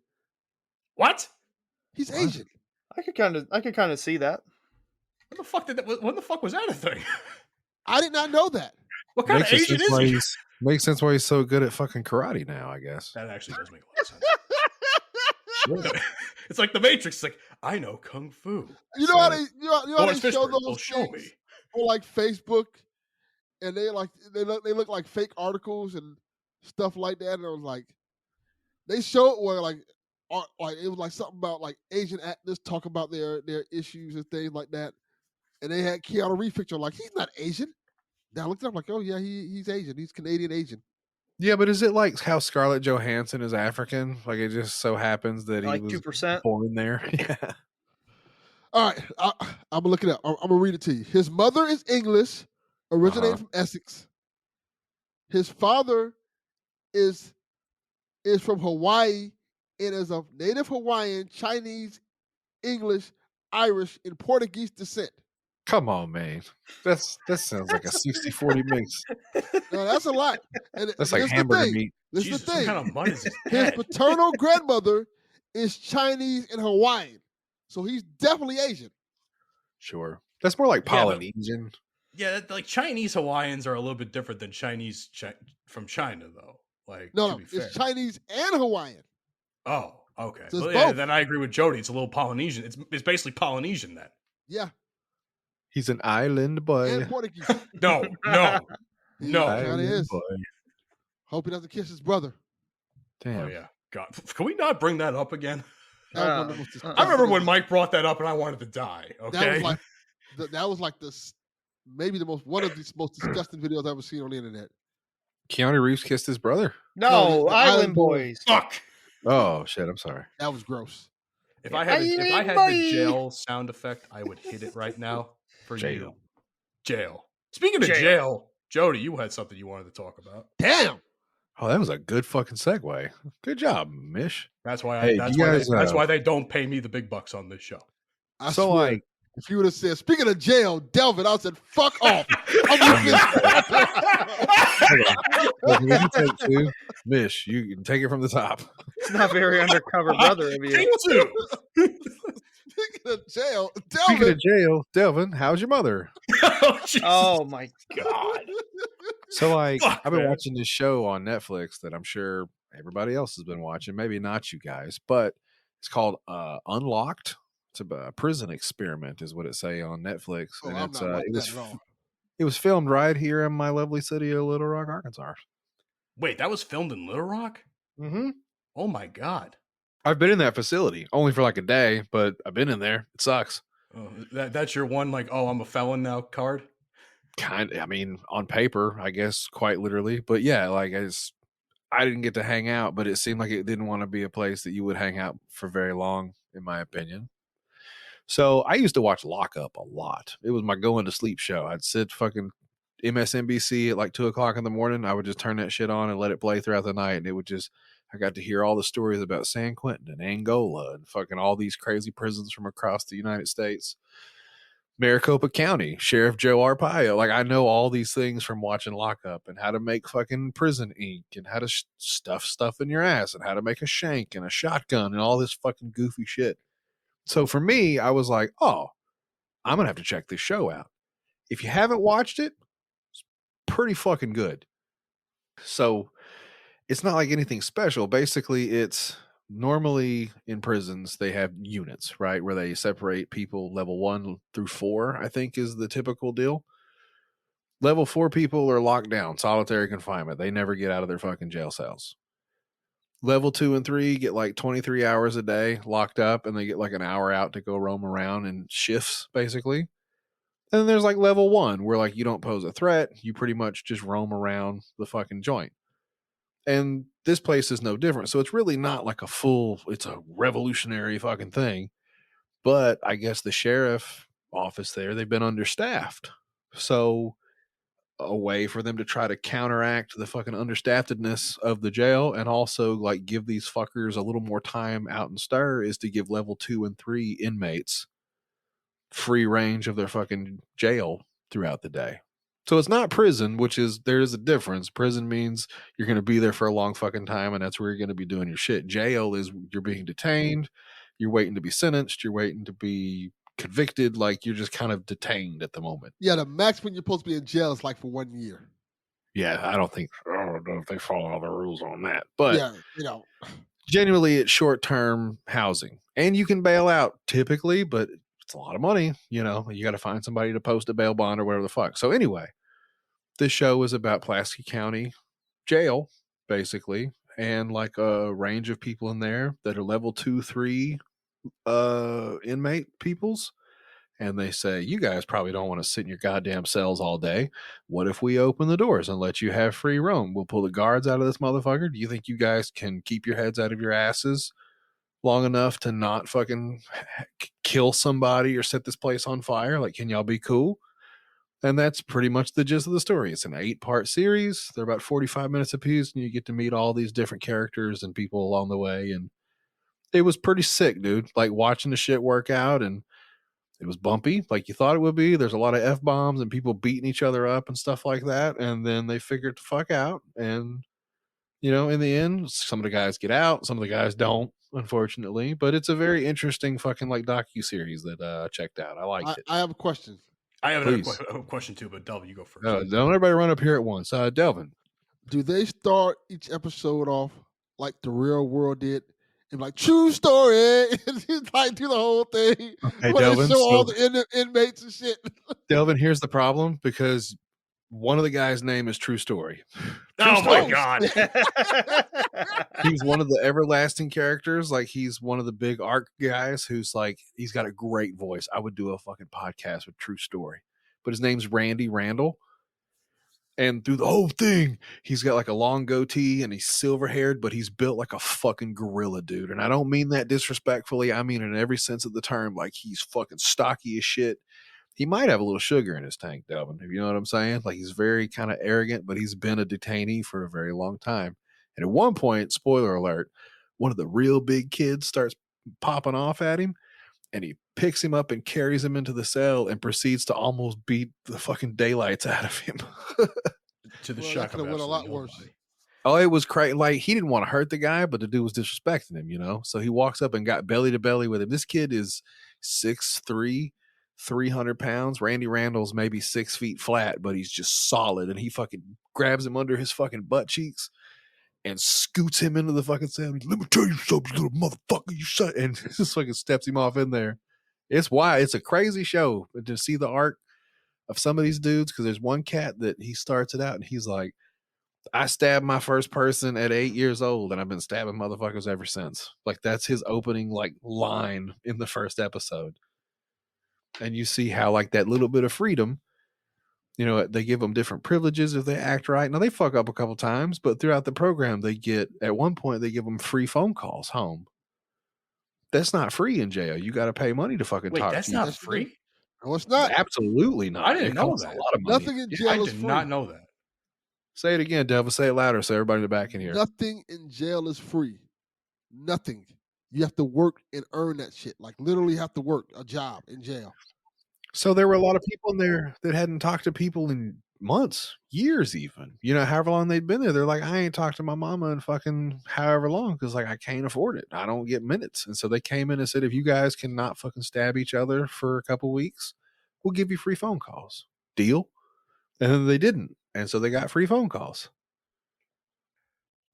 What? He's What? Asian. I could kind of see that. When the fuck was that a thing? I did not know that. What kind of Makes Asian sense is why he? makes sense why he's so good at fucking karate now, I guess. That actually does make a lot of sense. It's like the Matrix. It's like, I know Kung Fu. You know how they Well, how it's they show Fishburne. those Well, show things me. on like Facebook, and they look like fake articles and stuff like that. And I was like, they show it where like it was like something about like Asian actors talk about their issues and things like that, and they had Keanu Reeves picture like he's not Asian. Then I looked it up like, oh yeah, he's Asian. He's Canadian Asian. Yeah, but is it like how Scarlett Johansson is African? Like it just so happens that Like he was 2%. born there. Yeah. All right, I'm gonna look it up. I'm gonna read it to you. His mother is English, originated from Essex. His father is from Hawaii and is of native Hawaiian, Chinese, English, Irish, and Portuguese descent. Come on, man. That sounds like a 60-40 mix. No, that's a lot. And That's like this the hamburger thing. meat. This Jesus, is the what thing. kind of mud is his His head? paternal grandmother is Chinese and Hawaiian. So he's definitely Asian. Sure. That's more like Yeah, but- Polynesian. Yeah, like Chinese Hawaiians are a little bit different than Chinese from China, though. Like, to No, be fair. it's Chinese and Hawaiian. Oh, okay. So it's Well, yeah, both. then I agree with Jodie. It's a little Polynesian. It's basically Polynesian then. Yeah, He's an island boy. and Portuguese. No. He No. kinda Island is. boy. Hope he doesn't kiss his brother. Damn. Oh yeah. God, can we not bring that up again? That was one of the most I disgusting remember when videos. Mike brought that up and I wanted to die. Okay. That was like maybe one of the most disgusting videos I've ever seen on the internet. Keanu Reeves kissed his brother. No, the Island Island Boys. Fuck. Oh shit! I'm sorry. That was gross. If I had the jail sound effect, I would hit it right now for Jail. you. Jail. Speaking of jail, Jodie, you had something you wanted to talk about. Damn. Oh, that was a good fucking segue. Good job, Mish. That's why Hey, that's you why guys, that's why they don't pay me the big bucks on this show. I So, swear, like- if you would have said, speaking of jail, Delvin, I would have said, fuck off. Look, let me take two. Mish, you can take it from the top. It's not very undercover brother of you. Take two. Speaking of jail, Speaking Delvin. of jail, Delvin, how's your mother? Oh, Jesus. Oh my god. So, like, Fuck, I've been man. watching this show on Netflix that I'm sure everybody else has been watching. Maybe not you guys, but it's called Unlocked. It's a prison experiment, is what it say on Netflix. Oh, And I'm it's not watching that at all. it was filmed right here in my lovely city of Little Rock, Arkansas. Wait, that was filmed in Little Rock? Mm-hmm. Oh my God. I've been in that facility only for like a day, but I've been in there. It sucks. Oh, that's your one, like, oh, I'm a felon now card? I mean, on paper, I guess, quite literally. But yeah, like I didn't get to hang out, but it seemed like it didn't want to be a place that you would hang out for very long, in my opinion. So I used to watch Lockup a lot. It was my going to sleep show. I'd sit fucking MSNBC at like 2:00 in the morning. I would just turn that shit on and let it play throughout the night. And it would just, I got to hear all the stories about San Quentin and Angola and fucking all these crazy prisons from across the United States. Maricopa County, Sheriff Joe Arpaio. Like, I know all these things from watching Lockup and how to make fucking prison ink and how to stuff stuff in your ass and how to make a shank and a shotgun and all this fucking goofy shit. So for me, I was like, oh, I'm going to have to check this show out. If you haven't watched it, it's pretty fucking good. So it's not like anything special. Basically, it's normally in prisons, they have units, right? Where they separate people level 1 through 4, I think is the typical deal. Level 4 people are locked down, solitary confinement. They never get out of their fucking jail cells. Level 2 and 3 get like 23 hours a day locked up, and they get like an hour out to go roam around in shifts, basically. And then there's like level 1, where like you don't pose a threat. You pretty much just roam around the fucking joint. And this place is no different. So it's really not like it's a revolutionary fucking thing. But I guess the sheriff office there, they've been understaffed. So a way for them to try to counteract the fucking understaffedness of the jail and also like give these fuckers a little more time out and stir is to give level 2 and 3 inmates free range of their fucking jail throughout the day. So it's not prison, there is a difference. Prison means you're going to be there for a long fucking time, and that's where you're going to be doing your shit. Jail is you're being detained, you're waiting to be sentenced, you're waiting to be convicted, like you're just kind of detained at the moment. Yeah, the max when you're supposed to be in jail is like for 1 year. Yeah, I don't know if they follow all the rules on that. But yeah, genuinely, it's short-term housing. And you can bail out typically, but it's a lot of money. You got to find somebody to post a bail bond or whatever the fuck. So anyway, this show is about Pulaski County Jail, basically, and like a range of people in there that are level 2, 3 inmate peoples. And they say, you guys probably don't want to sit in your goddamn cells all day. What if we open the doors and let you have free roam? We'll pull the guards out of this motherfucker. Do you think you guys can keep your heads out of your asses long enough to not fucking kill somebody or set this place on fire? Like, can y'all be cool? And that's pretty much the gist of the story. It's an 8-part series. They're about 45 minutes apiece, and you get to meet all these different characters and people along the way. And it was pretty sick, dude. Like watching the shit work out, and It was bumpy, like you thought it would be. There's a lot of F-bombs and people beating each other up and stuff like that. And then they figured the fuck out. And, in the end, some of the guys get out, some of the guys don't, unfortunately. But it's a very interesting fucking like docu-series that I checked out. I liked it. I have a question. I have another Please. question too, but Delvin, you go first. Don't everybody run up here at once. Delvin. Do they start each episode off like the real world did? And like, true story. And just like do the whole thing. Okay, Where Delvin, they show all the inmates and shit. Delvin, here's the problem, because one of the guys' name is True Story. Oh my God. He's one of the everlasting characters. Like, he's one of the big arc guys who's like, he's got a great voice. I would do a fucking podcast with True Story. But his name's Randy Randall. And through the whole thing, he's got like a long goatee and he's silver haired, but he's built like a fucking gorilla, dude. And I don't mean that disrespectfully. I mean in every sense of the term. Like, he's fucking stocky as shit. He might have a little sugar in his tank, Delvin, if you know what I'm saying. Like, he's very kind of arrogant, but he's been a detainee for a very long time. And at one point, spoiler alert, one of the real big kids starts popping off at him, and he picks him up and carries him into the cell and proceeds to almost beat the fucking daylights out of him. To the Well, shock that of could have went a lot absolutely worse. nobody. Oh, it was crazy. Like, he didn't want to hurt the guy, but the dude was disrespecting him, So he walks up and got belly to belly with him. This kid is 6'3", 300 pounds. Randy Randall's maybe 6 feet flat, but he's just solid. And he fucking grabs him under his fucking butt cheeks and scoots him into the fucking cell. Let me tell you something, you little motherfucker, you shut. And just fucking steps him off in there. It's why it's a crazy show to see the arc of some of these dudes. Because there's one cat that he starts it out and he's like, I stabbed my first person at 8 years old, and I've been stabbing motherfuckers ever since. Like, that's his opening like line in the first episode. And you see how like that little bit of freedom, they give them different privileges if they act right. Now, they fuck up a couple times, but throughout the program, at one point they give them free phone calls home. That's not free in jail. You got to pay money to fucking talk That's to you. not free? No, it's not. Absolutely not. I didn't know costs that. A lot of money. Nothing in I jail is did free. not know that. Say it again, Devil. Say it louder so everybody in the back can hear. Nothing in jail is free. Nothing. You have to work and earn that shit. Like, literally have to work a job in jail. So there were a lot of people in there that hadn't talked to people in months, years even. However long they'd been there. They're like, I ain't talked to my mama in fucking however long because, like, I can't afford it. I don't get minutes. And so they came in and said, if you guys cannot fucking stab each other for a couple weeks, we'll give you free phone calls. Deal? And then they didn't. And so they got free phone calls.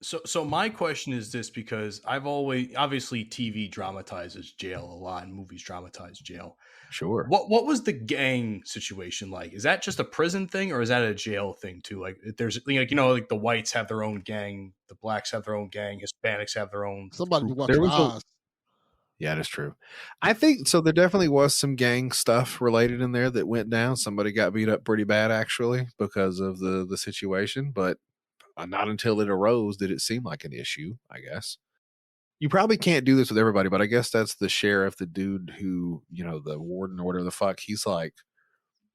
So my question is this, because I've always, obviously TV dramatizes jail a lot and movies dramatize jail. Sure. What was the gang situation like? Is that just a prison thing or is that a jail thing too? Like, there's like the whites have their own gang, the blacks have their own gang, Hispanics have their own. Somebody group. watch There was Oz. Yeah, that's true. I think so. There definitely was some gang stuff related in there that went down. Somebody got beat up pretty bad, actually, because of the situation. But not until it arose did it seem like an issue, I guess. You probably can't do this with everybody, but I guess that's the sheriff, the dude who, the warden or whatever the fuck. He's like,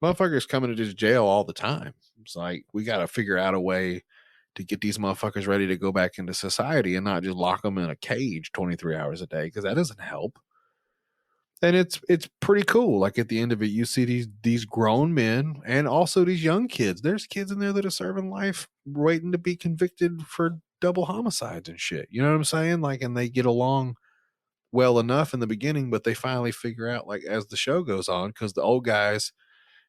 motherfuckers coming to this jail all the time. It's like, we got to figure out a way to get these motherfuckers ready to go back into society and not just lock them in a cage 23 hours a day, because that doesn't help. And it's pretty cool. Like, at the end of it, you see these grown men and also these young kids. There's kids in there that are serving life waiting to be convicted for double homicides and shit. You know what I'm saying? Like, and they get along well enough in the beginning, but they finally figure out, like, as the show goes on, because the old guys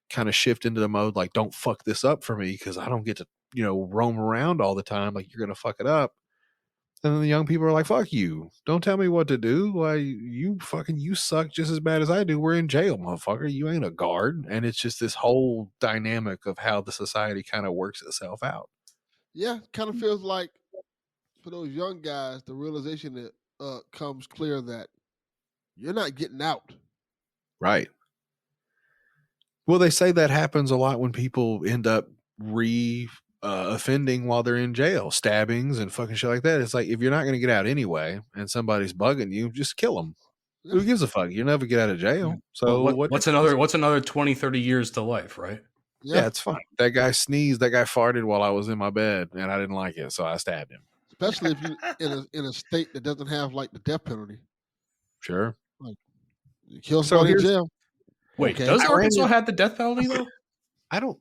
kind of shift into the mode like, don't fuck this up for me because I don't get to roam around all the time, like, you're gonna fuck it up. And then the young people are like, fuck you, don't tell me what to do. Why, you suck just as bad as I do. We're in jail, motherfucker. You ain't a guard. And it's just this whole dynamic of how the society kind of works itself out. Yeah, kind of feels like for those young guys, the realization that comes clear that you're not getting out. Right. Well, they say that happens a lot when people end up offending while they're in jail, stabbings and fucking shit like that. It's like, if you're not going to get out anyway and somebody's bugging you, just kill them. Yeah. Who gives a fuck? You never get out of jail. So what's another 20, 30 years to life, right? Yeah, it's fine. That guy sneezed. That guy farted while I was in my bed, and I didn't like it, so I stabbed him. Especially if you in a state that doesn't have like the death penalty. Sure. Like, you kill somebody in jail. Wait, Okay. does I ran Arkansas it- have the death penalty though? I don't.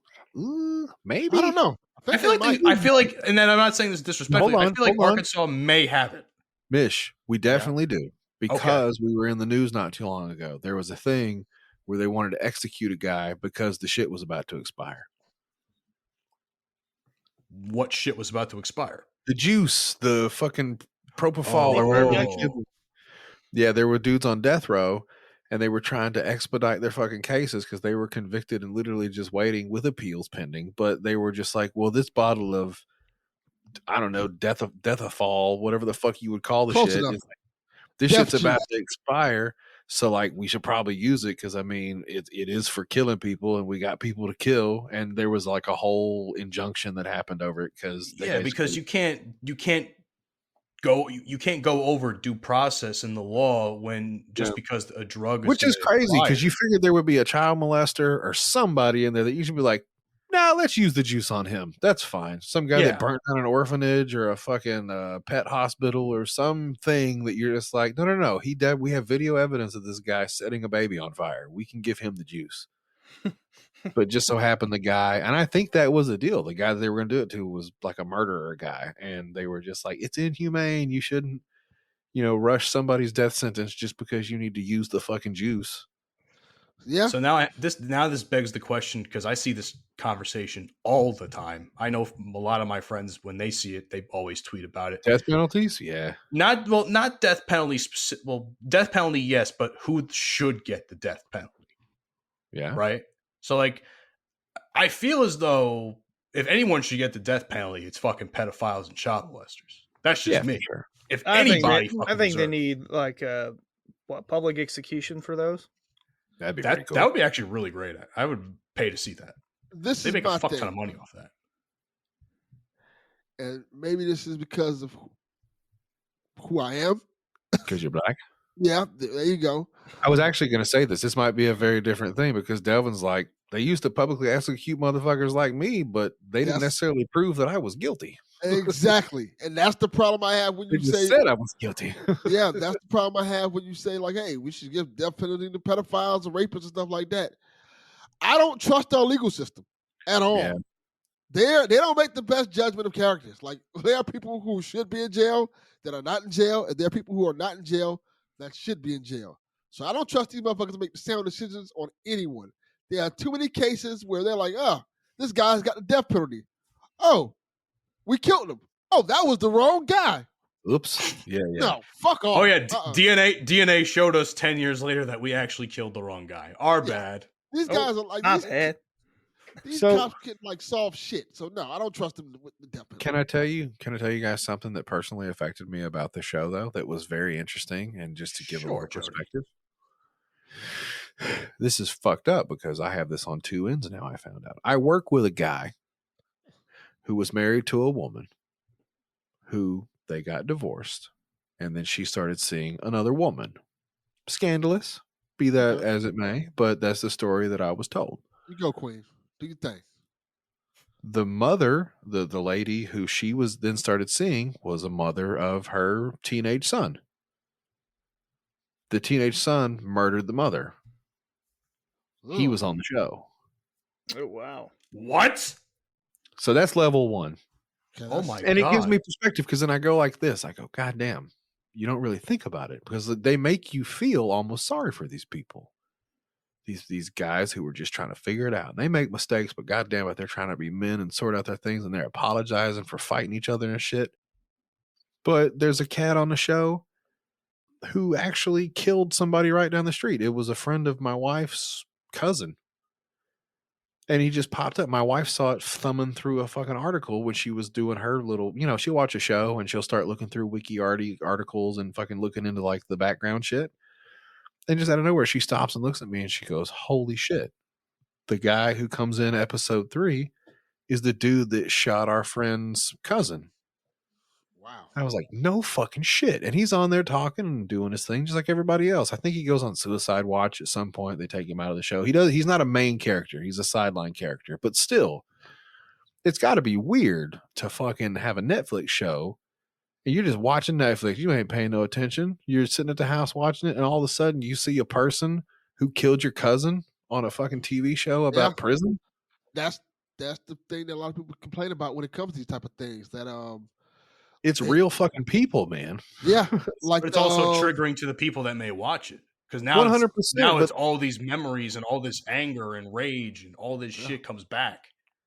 Maybe. I don't know. I feel like, and then I'm not saying this disrespectfully. Hold I on, feel like hold on. Arkansas may have it. Mish, we definitely do because we were in the news not too long ago. There was a thing where they wanted to execute a guy because the shit was about to expire. What shit was about to expire? The juice, the fucking propofol or whatever. that shit was. Yeah, there were dudes on death row, and they were trying to expedite their fucking cases because they were convicted and literally just waiting with appeals pending. But they were just like, well, this bottle of, I don't know, deathafol, whatever the fuck you would call the Close shit. enough. Is like, this Death shit's about juice. to expire. So like we should probably use it because I mean it is for killing people and we got people to kill. And there was like a whole injunction that happened over it because because you can't go over due process in the law when just because a drug is which is gonna crazy because expire. you figured there would be a child molester or somebody in there that you should be like, no, let's use the juice on him. That's fine. Some guy that burnt down an orphanage or a fucking pet hospital or something that you're just like, no. He dead. We have video evidence of this guy setting a baby on fire. We can give him the juice. But just so happened the guy, and I think that was the deal. The guy that they were going to do it to was like a murderer guy. And they were just like, it's inhumane. You shouldn't, rush somebody's death sentence just because you need to use the fucking juice. Yeah. So now this begs the question because I see this conversation all the time. I know a lot of my friends when they see it, they always tweet about it. Death penalties, yeah. Not death penalty. Well, death penalty, yes, but who should get the death penalty? Yeah, right. So like, I feel as though if anyone should get the death penalty, it's fucking pedophiles and child molesters. That's just me. Sure. If I anybody, think they need like public execution for those. That'd be pretty cool. That would be actually really great. I would pay to see that. They make a fuck ton of money off that. And maybe this is because of who I am. Because you're black? Yeah, there you go. I was actually going to say this. This might be a very different thing because Delvin's like, they used to publicly execute motherfuckers like me, but they didn't necessarily prove that I was guilty. Exactly. And that's the problem I have when you say said I was guilty. Yeah, that's the problem I have when you say like, hey, we should give death penalty to pedophiles and rapists and stuff like that. I don't trust our legal system at all. Yeah. They don't make the best judgment of characters. Like there are people who should be in jail that are not in jail, and there are people who are not in jail that should be in jail. So I don't trust these motherfuckers to make the sound decisions on anyone. There are too many cases where they're like, oh, this guy's got the death penalty. Oh, we killed him. Oh, that was the wrong guy. Oops. Yeah. No, fuck off. Oh yeah, DNA showed us 10 years later that we actually killed the wrong guy. Our bad. These guys are like these cops can like solve shit. So no, I don't trust them with the death penalty. Can I tell you guys something that personally affected me about the show though that was very interesting and just to give a little perspective? This is fucked up because I have this on two ends now. I found out. I work with a guy who was married to a woman who they got divorced, and then she started seeing another woman. Scandalous, be that as it may, but that's the story that I was told. You go, Queen. Do your thing. The mother, the lady who she was then started seeing, was a mother of her teenage son. The teenage son murdered the mother. He was on the show. Oh wow! What? So that's level one. Oh my god! And it gives me perspective because then I go like this. I go, God damn, you don't really think about it because they make you feel almost sorry for these people. These guys who were just trying to figure it out. And they make mistakes, but God damn it, they're trying to be men and sort out their things, and they're apologizing for fighting each other and shit. But there's a cat on the show who actually killed somebody right down the street. It was a friend of my wife's cousin. And he just popped up. My wife saw it thumbing through a fucking article when she was doing her little, she'll watch a show and she'll start looking through wiki articles and fucking looking into like the background shit. And just out of nowhere, she stops and looks at me and she goes, holy shit. The guy who comes in episode 3 is the dude that shot our friend's cousin. Wow. I was like, no fucking shit. And he's on there talking and doing his thing just like everybody else. I think he goes on suicide watch at some point. They take him out of the show. He's not a main character. He's a sideline character. But still, it's got to be weird to fucking have a Netflix show and you're just watching Netflix. You ain't paying no attention. You're sitting at the house watching it, and all of a sudden you see a person who killed your cousin on a fucking TV show about prison. That's the thing that a lot of people complain about when it comes to these type of things. That it's real fucking people, man. Yeah, like but it's also triggering to the people that may watch it because now 100%, it's all these memories and all this anger and rage and all this shit comes back.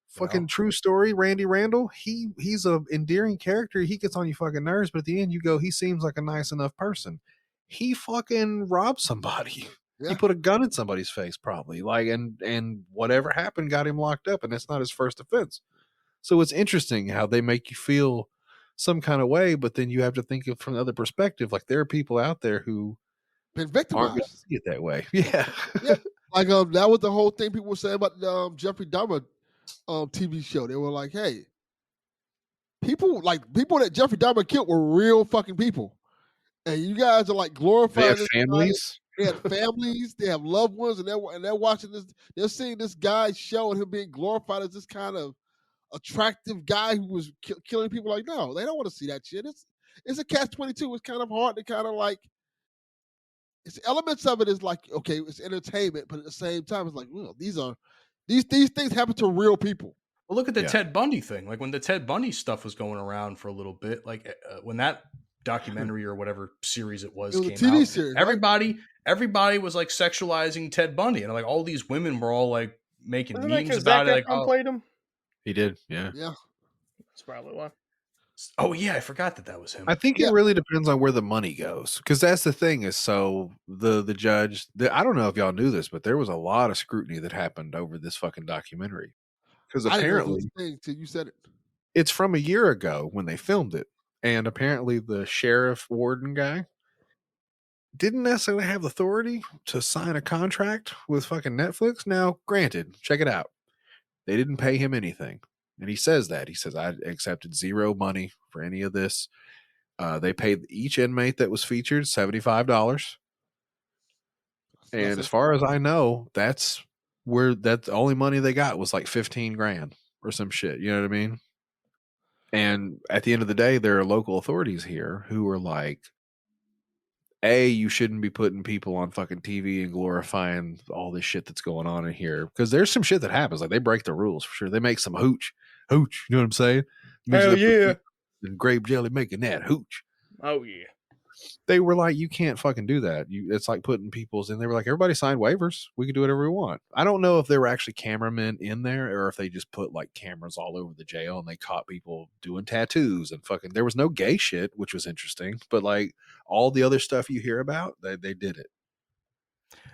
Fucking true story, Randy Randall. He's a endearing character. He gets on you fucking nerves, but at the end you go, he seems like a nice enough person. He fucking robbed somebody. He put a gun in somebody's face, probably. Like, and whatever happened got him locked up, and that's not his first offense. So it's interesting how they make you feel some kind of way, but then you have to think of from the other perspective. Like there are people out there who been victimized. Aren't see it that way. Yeah. Like that was the whole thing people were saying about the Jeffrey Dahmer TV show. They were like, hey, people that Jeffrey Dahmer killed were real fucking people. And you guys are like glorifying they have families. They have families, they have loved ones, and they're watching this, they're seeing this guy's show and him being glorified as this kind of attractive guy who was killing people. Like, no, they don't want to see that shit. It's a catch-22. It's kind of hard to kind of like, it's elements of it is like, okay, it's entertainment, but at the same time, it's like, well, these things happen to real people. Well, look at the Ted Bundy thing. Like when the Ted Bundy stuff was going around for a little bit, like when that documentary or whatever series it was came a TV out, series, everybody was like sexualizing Ted Bundy, and like all these women were all like making memes Zach about it. Like, Efron played him. He did, yeah. That's probably why. Oh yeah, I forgot that was him. I think it really depends on where the money goes, because that's the thing. Is so the judge. I don't know if y'all knew this, but there was a lot of scrutiny that happened over this fucking documentary. Because apparently, until you said it, it's from a year ago when they filmed it, and apparently the sheriff warden guy didn't necessarily have authority to sign a contract with fucking Netflix. Now, granted, check it out. They didn't pay him anything. And he says that. He says, I accepted zero money for any of this. They paid each inmate that was featured $75. And as far as I know, that's the only money they got was like 15 grand or some shit. You know what I mean? And at the end of the day, there are local authorities here who are like, you shouldn't be putting people on fucking TV and glorifying all this shit that's going on in here. Because there's some shit that happens. Like they break the rules for sure. They make some hooch. You know what I'm saying? Hell yeah. And grape jelly making that hooch. Oh yeah. They were like, you can't fucking do that. It's like putting people's, and they were like, everybody signed waivers. We can do whatever we want. I don't know if there were actually cameramen in there or if they just put like cameras all over the jail and they caught people doing tattoos and fucking, there was no gay shit, which was interesting, but like all the other stuff you hear about, they did it.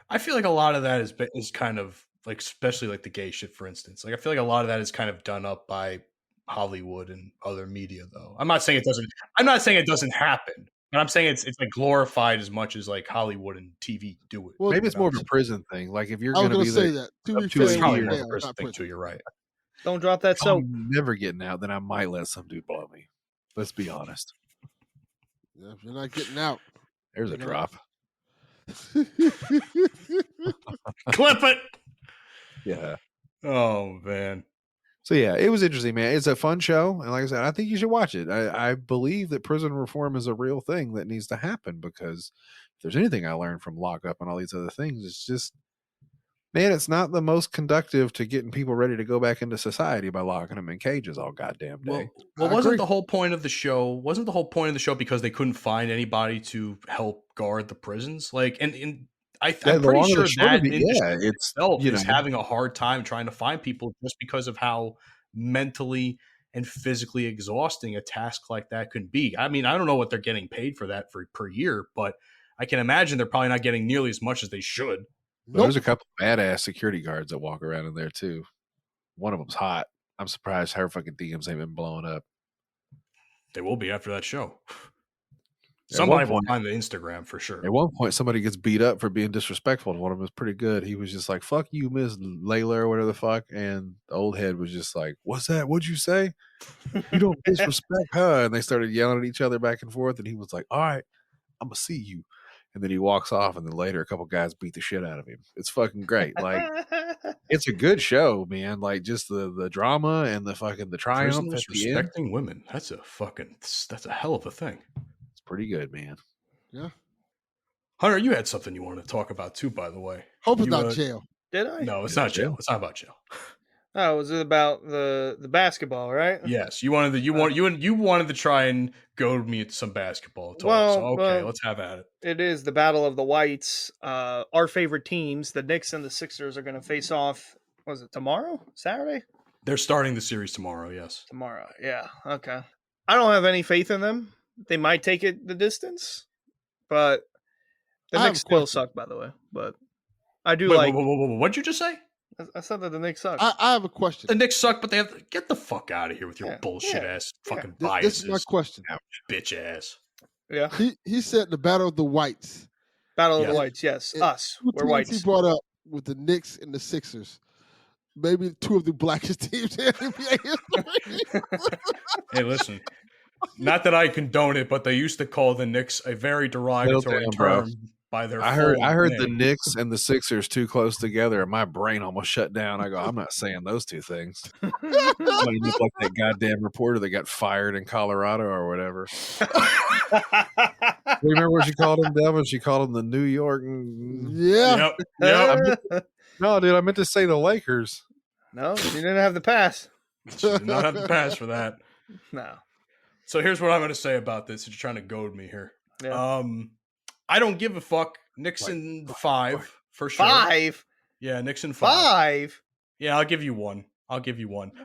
I feel like a lot of that is kind of like, especially like the gay shit, for instance. Like I feel like a lot of that is kind of done up by Hollywood and other media, though. I'm not saying it doesn't happen. But I'm saying it's like glorified as much as like Hollywood and TV do it. Well, maybe it's more of a prison thing. Like if you're going to be say there, that. It's probably more of a prison thing too. You're right. Don't drop that soap. I'm never getting out. Then I might let some dude blow me. Let's be honest. Yeah, if you're not getting out, there's a drop. Clip it. Yeah. Oh man. So yeah, it was interesting, man. It's a fun show, and like I said, I think you should watch it. I believe that prison reform is a real thing that needs to happen, because if there's anything I learned from lockup and all these other things, it's just, man, it's not the most conductive to getting people ready to go back into society by locking them in cages all goddamn day. Well, wasn't the whole point of the show because they couldn't find anybody to help guard the prisons? Like, and I'm pretty sure that industry itself is having a hard time trying to find people just because of how mentally and physically exhausting a task like that could be. I mean, I don't know what they're getting paid for that per year, but I can imagine they're probably not getting nearly as much as they should. Nope. There's a couple of badass security guards that walk around in there too. One of them's hot. I'm surprised her fucking DMs ain't been blowing up. They will be after that show. Somebody will find the Instagram for sure. At one point, somebody gets beat up for being disrespectful, and one of them was pretty good. He was just like, "Fuck you, Miss Layla," or whatever the fuck. And the old head was just like, "What's that? What'd you say? You don't disrespect her." And they started yelling at each other back and forth. And he was like, "All right, I'm gonna see you." And then he walks off. And then later, a couple guys beat the shit out of him. It's fucking great. Like, it's a good show, man. Like, just the drama and the triumph. Prisoners respecting women. That's a hell of a thing. Pretty good, man. Yeah. Hunter, you had something you wanted to talk about too, by the way. Hope it's not jail. Did I? No, it's not jail. It's not about jail. Oh, was it about the basketball, right? Yes, you wanted to try and goad me into some basketball talk. So okay, let's have at it. It is the battle of the whites. Our favorite teams, the Knicks and the Sixers, are going to face off. Was it tomorrow? Saturday? They're starting the series tomorrow. Yes, tomorrow. Yeah. Okay. I don't have any faith in them. They might take it the distance, but the Knicks still suck, by the way. But I do like. What'd you just say? I said that the Knicks suck. I have a question. The Knicks suck, but they have to get the fuck out of here with your bullshit ass fucking biases. This is my question. Bitch ass. Yeah. He said the battle of the whites. Battle of the whites, yes. Us. We're whites. He brought up with the Knicks and the Sixers. Maybe two of the blackest teams in NBA history. Hey, listen. Not that I condone it, but they used to call the Knicks a very derogatory term by their. I heard the Knicks and the Sixers too close together, and my brain almost shut down. I go, I'm not saying those two things. I'm gonna look like that goddamn reporter that got fired in Colorado or whatever. You remember what she called him, Delvin? She called him the New York. Yeah. Yep. No, dude, I meant to say the Lakers. No, you didn't have the pass. She did not have the pass for that. No. So here's what I'm going to say about this. You're trying to goad me here. Yeah. I don't give a fuck. Knicks in 5 for sure. 5? Yeah, Knicks in 5. 5? Yeah, I'll give you one. But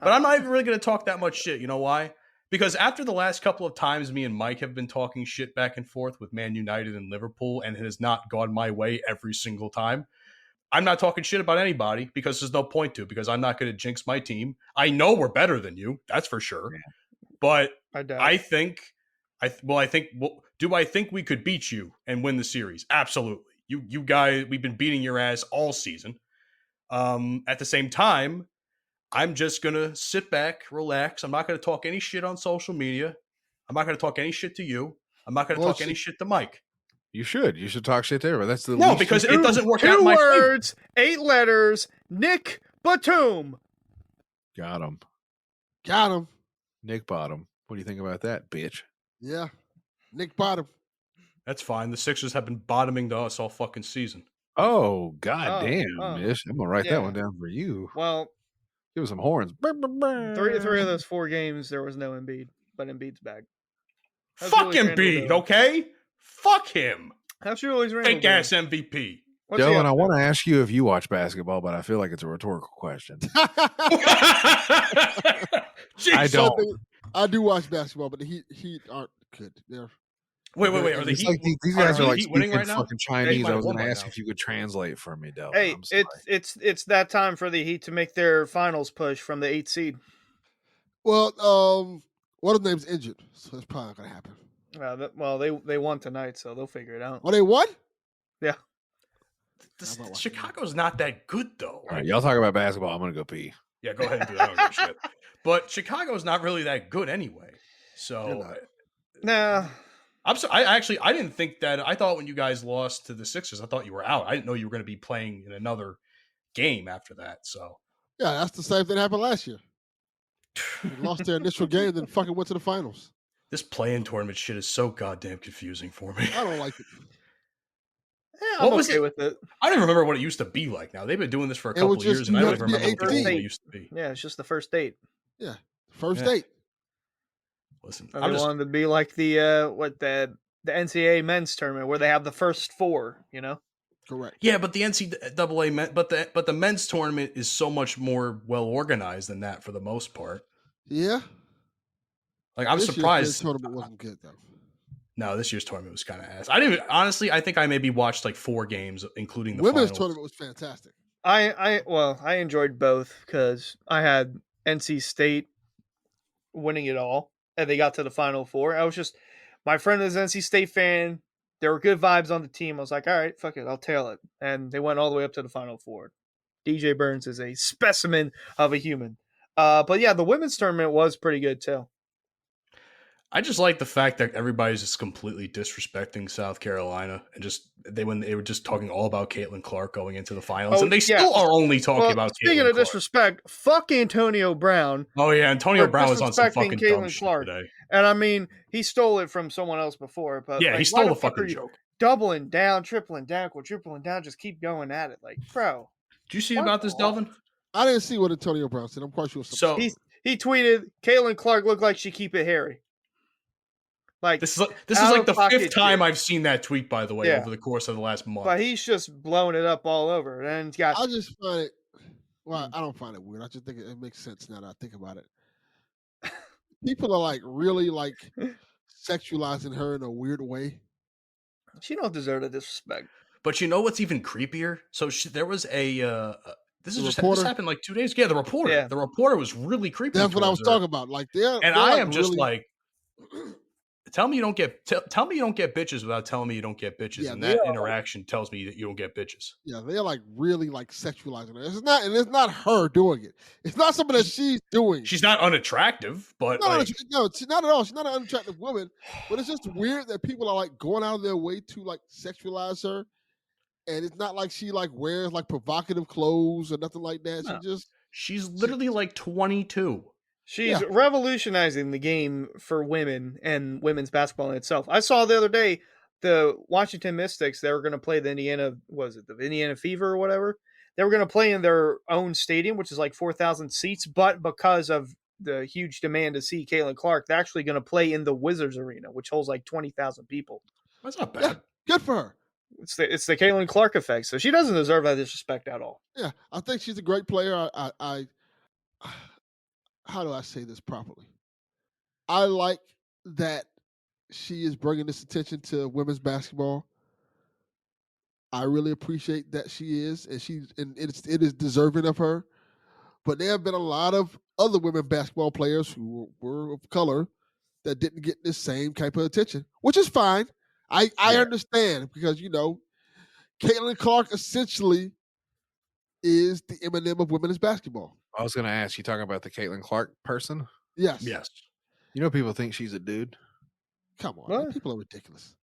I'm not even really going to talk that much shit. You know why? Because after the last couple of times me and Mike have been talking shit back and forth with Man United and Liverpool, and it has not gone my way every single time, I'm not talking shit about anybody because there's no point to, because I'm not going to jinx my team. I know we're better than you. That's for sure. Yeah. But I think we could beat you and win the series? Absolutely. You guys, we've been beating your ass all season. At the same time, I'm just going to sit back, relax. I'm not going to talk any shit on social media. I'm not going to talk any shit to you. I'm not going to talk any shit to Mike. You should talk shit to everybody. That's the no, because it doesn't work out. 2 words, 8 letters. Nick Batum. Got him. Nick Bottom. What do you think about that, bitch? Yeah, Nick Bottom. That's fine. The Sixers have been bottoming to us all fucking season. Oh, goddamn, Mish. I'm gonna write that one down for you. Well, give us some horns. 3 of those 4 games, there was no Embiid, but Embiid's back. Fuck Embiid, okay? Fuck him. How's Julius Randle? Fake ass MVP. Dylan, I want to ask you if you watch basketball, but I feel like it's a rhetorical question. I don't. I do watch basketball, but the Heat aren't good. Wait. Are the Heat? Like these guys are like winning speaking right now? fucking Chinese. I was going to ask if you could translate for me, Dylan. Hey, it's that time for the Heat to make their finals push from the 8th seed. Well, one of the name's injured, so it's probably not going to happen. Well, they won tonight, so they'll figure it out. Oh, they won? Yeah. Chicago's not that good, though. All right, y'all talk about basketball. I'm going to go pee. Yeah, go ahead and do that. I don't give a shit. But Chicago's not really that good anyway. So, nah. I didn't think that. I thought when you guys lost to the Sixers, I thought you were out. I didn't know you were going to be playing in another game after that. So, yeah, that's the same thing that happened last year. They lost their initial game, then fucking went to the finals. This play-in tournament shit is so goddamn confusing for me. I don't like it. Yeah, I'm okay with it. I don't even remember what it used to be like now. They've been doing this for a couple of years, and I don't even remember what the game used to be. Yeah, it's just the first date. Yeah, first date. Listen, I wanted to be like the NCAA men's tournament where they have the first 4, you know? Correct. Yeah, but the NCAA but the men's tournament is so much more well organized than that for the most part. Yeah. Like I'm surprised this tournament wasn't good though. No, this year's tournament was kind of ass. I think I maybe watched like 4 games, including the women's finals. tournament was fantastic. I enjoyed both because I had NC State winning it all, and they got to the Final Four. My friend is an NC State fan. There were good vibes on the team. I was like, all right, fuck it, I'll tail it. And they went all the way up to the Final Four. DJ Burns is a specimen of a human. But yeah, the women's tournament was pretty good too. I just like the fact that everybody's just completely disrespecting South Carolina, and when they were just talking all about Caitlin Clark going into the finals, and they still are only talking about. Speaking Caitlin of disrespect, fuck Antonio Brown. Oh yeah, Antonio Brown was on some fucking dumb shit today. And I mean, he stole it from someone else before, but yeah, he stole the fucking joke. Doubling down, tripling down, quadrupling down, just keep going at it, like, bro. Do you see about this, Delvin? I didn't see what Antonio Brown said. I'm quite sure. So He tweeted, Caitlin Clark looked like she keep it hairy. Like this is like the out-of-pocket fifth time shit. I've seen that tweet, by the way, Yeah. over the course of the last month. But he's just blowing it up all over. And he's got I just find it. Well, I don't find it weird. I just think it makes sense now that I think about it. People are like really like sexualizing her in a weird way. she don't deserve the disrespect. But you know what's even creepier? So there was a this happened like 2 days ago. Yeah, the reporter. Yeah. The reporter was really creepy. That's what I was talking about. Like they're I like am just really, like, tell me you don't get bitches without telling me you don't get bitches, Yeah, and they that are. interaction tells me that you don't get bitches. Yeah, they're like really like sexualizing her. It's not her doing it. It's not something that she's doing. She's not unattractive, but like, No, she's not at all. She's not an unattractive woman. But it's just weird that people are like going out of their way to like sexualize her. And it's not like she like wears like provocative clothes or nothing like that. No. She's literally like 22. She's revolutionizing the game for women and women's basketball in itself. I saw the other day the Washington Mystics, they were going to play the Indiana Fever or whatever. They were going to play in their own stadium, which is like 4,000 seats. But because of the huge demand to see Caitlin Clark, they're actually going to play in the Wizards Arena, which holds like 20,000 people. That's not bad. Yeah, good for her. It's the Caitlin Clark effect. So she doesn't deserve that disrespect at all. Yeah, I think she's a great player. I how do I say this properly? I like that she is bringing this attention to women's basketball. I really appreciate that she is, and it is deserving of her. But there have been a lot of other women basketball players who were of color that didn't get this same type of attention, which is fine. I understand because Caitlin Clark essentially is the Eminem of women's basketball. I was going to ask you, talking about the Caitlin Clark person? Yes. You know, people think she's a dude. Come on, man, people are ridiculous.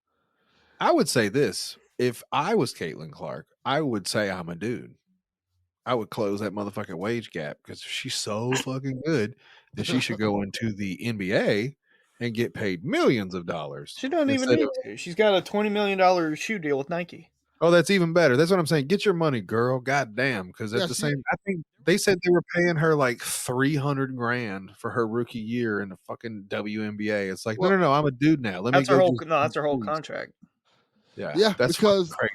I would say this. If I was Caitlin Clark, I would say I'm a dude. I would close that motherfucking wage gap because she's so fucking good that she should go into the NBA and get paid millions of dollars. She doesn't even need to. She's got a $20 million shoe deal with Nike. Oh, that's even better. That's what I'm saying. Get your money, girl. God damn. Because I think they said they were paying her like $300,000 for her rookie year in the fucking WNBA. It's like, no, I'm a dude now. That's her whole contract. Yeah, that's because crazy.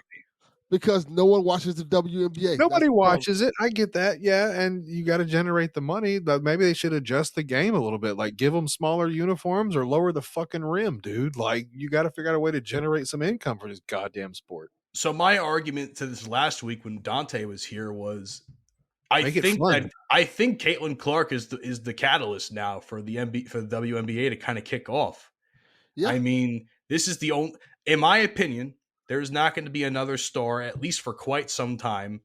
Because no one watches the WNBA. Nobody watches it. I get that. Yeah, and you got to generate the money, but maybe they should adjust the game a little bit. Like give them smaller uniforms or lower the fucking rim, dude. Like you got to figure out a way to generate some income for this goddamn sport. So my argument to this last week when Dante was here was, I think Caitlin Clark is the catalyst now for the WNBA to kind of kick off. Yeah. I mean, this is the only, in my opinion, there's not going to be another star, at least for quite some time,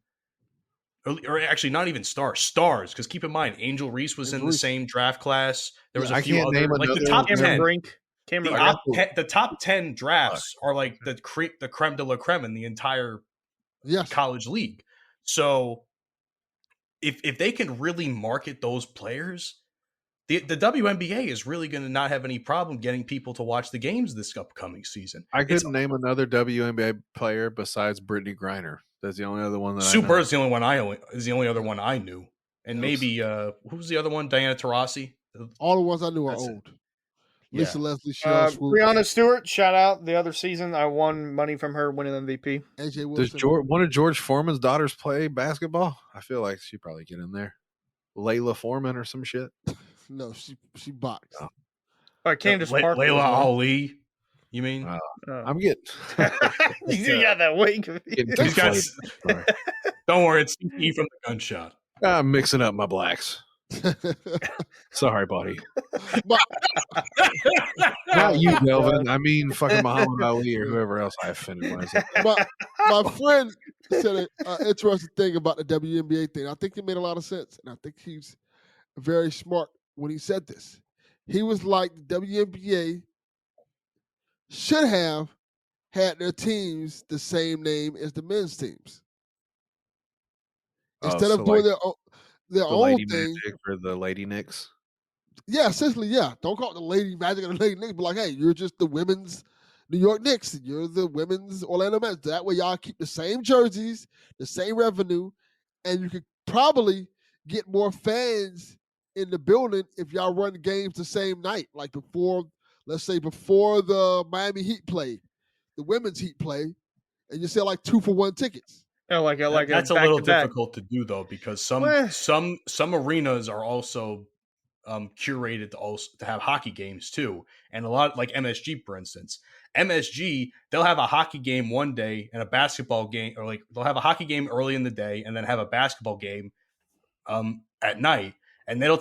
or actually not even stars. Because keep in mind, Angel Reese was in the same draft class. There was a few other, like the top 10. The top 10 drafts are like the creme de la creme in the entire college league. So if they can really market those players, the WNBA is really going to not have any problem getting people to watch the games this upcoming season. I couldn't name another WNBA player besides Brittany Griner. That's the only other one that Sue I know. Bird's the only other one I knew. And maybe who's the other one? Diana Taurasi? All the ones I knew are old. Lisa Leslie, Breanna Stewart, shout out. The other season, I won money from her winning MVP. AJ Wilson. Does one of George Foreman's daughters play basketball? I feel like she'd probably get in there. Layla Foreman or some shit. No, she boxed. Oh. Candace Parker. Layla Ali. You mean? I'm getting. You got that weight. Don't worry, it's CP from the gunshot. I'm mixing up my blacks. Sorry, buddy. Not you, Delvin. I mean, fucking Muhammad Ali or whoever else I offended when I said that. My friend said an interesting thing about the WNBA thing. I think it made a lot of sense, and I think he's very smart when he said this. He was like, the WNBA should have had their teams the same name as the men's teams. Instead of doing their own thing. For the Lady Knicks. Yeah, essentially, yeah. Don't call it the Lady Magic and the Lady Knicks, but like, hey, you're just the women's New York Knicks and you're the women's Orlando Magic. That way y'all keep the same jerseys, the same revenue, and you could probably get more fans in the building if y'all run games the same night, like before, let's say before the Miami Heat play, the women's Heat play, and you sell like 2-for-1 tickets. Oh, That's a little difficult to do though, because Well- some arenas are also curated to have hockey games too, and a lot like MSG, for instance. MSG, they'll have a hockey game one day and a basketball game, or like they'll have a hockey game early in the day and then have a basketball game at night, and they'll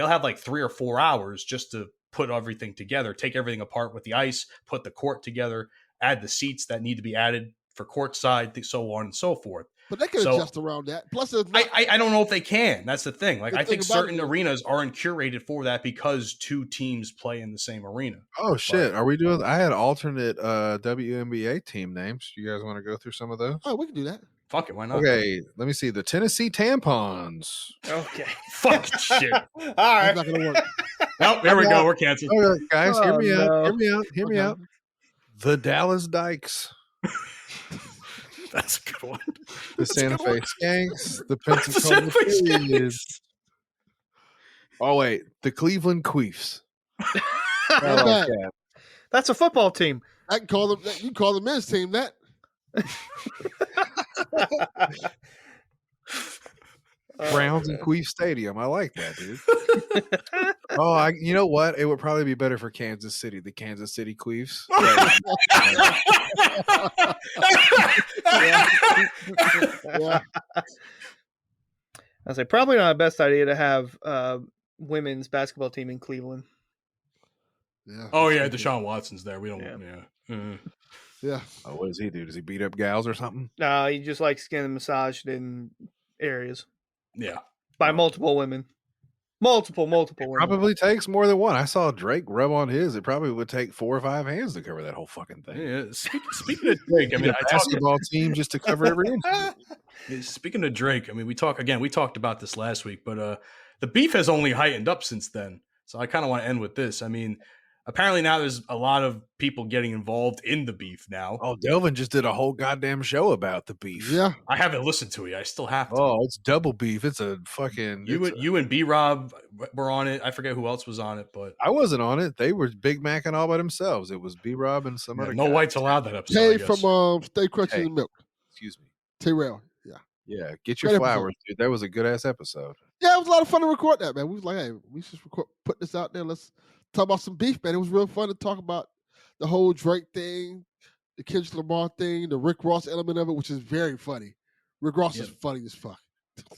have like 3 or 4 hours just to put everything together, take everything apart with the ice, put the court together, add the seats that need to be added for courtside, so on and so forth. But they can adjust around that. Plus, I don't know if they can. That's the thing. Like, I think certain it, arenas aren't curated for that because 2 teams play in the same arena. Oh shit! Are we doing? I had alternate WNBA team names. You guys want to go through some of those? Oh, we can do that. Fuck it, why not? Okay, let me see. The Tennessee Tampons. Okay. Fuck shit. All That's right. not gonna work. Oh, there we go. We're canceled. Okay, guys, hear Oh, me no. out. Hear me out. Hear me Okay. out. The Dallas Dykes. That's a good one. The That's a Santa good Fe one. Skanks. The Santa Pensacola Fe Kids. Oh wait, the Cleveland Queefs. Not bad. Okay. That's a football team. I can call them. You can call the men's team that. Browns and Queef Stadium. I like that, dude. You know what? It would probably be better for Kansas City, the Kansas City Queefs. Yeah. I say probably not the best idea to have women's basketball team in Cleveland. Yeah. Oh yeah, Deshaun Watson's there. We don't. Yeah. Yeah. Yeah. Oh, what does he do? Does he beat up gals or something? No, he just likes getting massaged in areas Yeah. by multiple women. Multiple women. Probably takes more than one. I saw Drake rub on his. It probably would take 4 or 5 hands to cover that whole fucking thing. Yeah. Speaking of Drake, I mean, A basketball team just to cover every inch. Speaking of Drake, I mean, we talked about this last week, but the beef has only heightened up since then. So I kind of want to end with this. I mean, apparently now there's a lot of people getting involved in the beef now. Oh, Delvin just did a whole goddamn show about the beef. Yeah. I haven't listened to it. I still have to. Oh, it's double beef. It's a fucking. You and B-Rob were on it. I forget who else was on it, but I wasn't on it. They were Big Mac and all by themselves. It was B-Rob and some other no guy. whites allowed that episode. I Tay guess. from Stay Crunchies Hey. and Milk. Excuse me. Terrell. Yeah. Yeah, get your Great flowers, dude. That was a good ass episode. Yeah, it was a lot of fun to record that, man. We was like, hey, we should put this out there. Let's talk about some beef, man. It was real fun to talk about the whole Drake thing, the Kendrick Lamar thing, the Rick Ross element of it, which is very funny. Rick Ross is funny as fuck.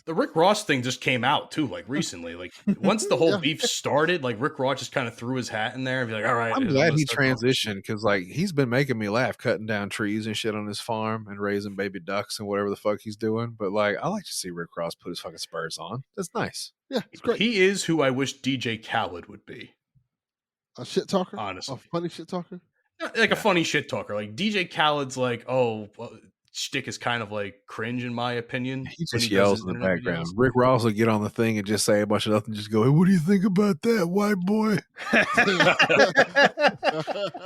The Rick Ross thing just came out too, like recently. Like once the whole Yeah. beef started, like Rick Ross just kind of threw his hat in there and be like, "All right." I'm let's glad he start talking." transitioned because, like, he's been making me laugh, cutting down trees and shit on his farm and raising baby ducks and whatever the fuck he's doing. But like, I like to see Rick Ross put his fucking spurs on. That's nice. Yeah, it's great. He is who I wish DJ Khaled would be. A shit talker? Honestly. A funny shit talker? Like a funny shit talker. Like DJ Khaled's like, oh, well, shtick is kind of like cringe in my opinion. He when just does yells his in the internet background. videos. Rick Ross will get on the thing and just say a bunch of nothing. Just go, hey, what do you think about that, white boy?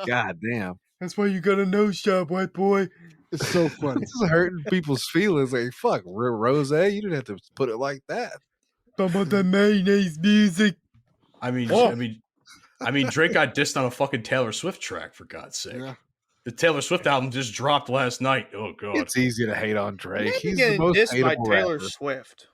God damn. That's why you got a nose job, white boy. It's so funny. This is hurting people's feelings. Like, fuck, Rose, you didn't have to put it like that. Talk about that mayonnaise music. I mean, Oh. I mean, Drake got dissed on a fucking Taylor Swift track, for God's sake. Yeah. The Taylor Swift album just dropped last night. Oh god. It's easy to hate on Drake. Maybe He's the getting most dissed by hateable Taylor rapper. Swift.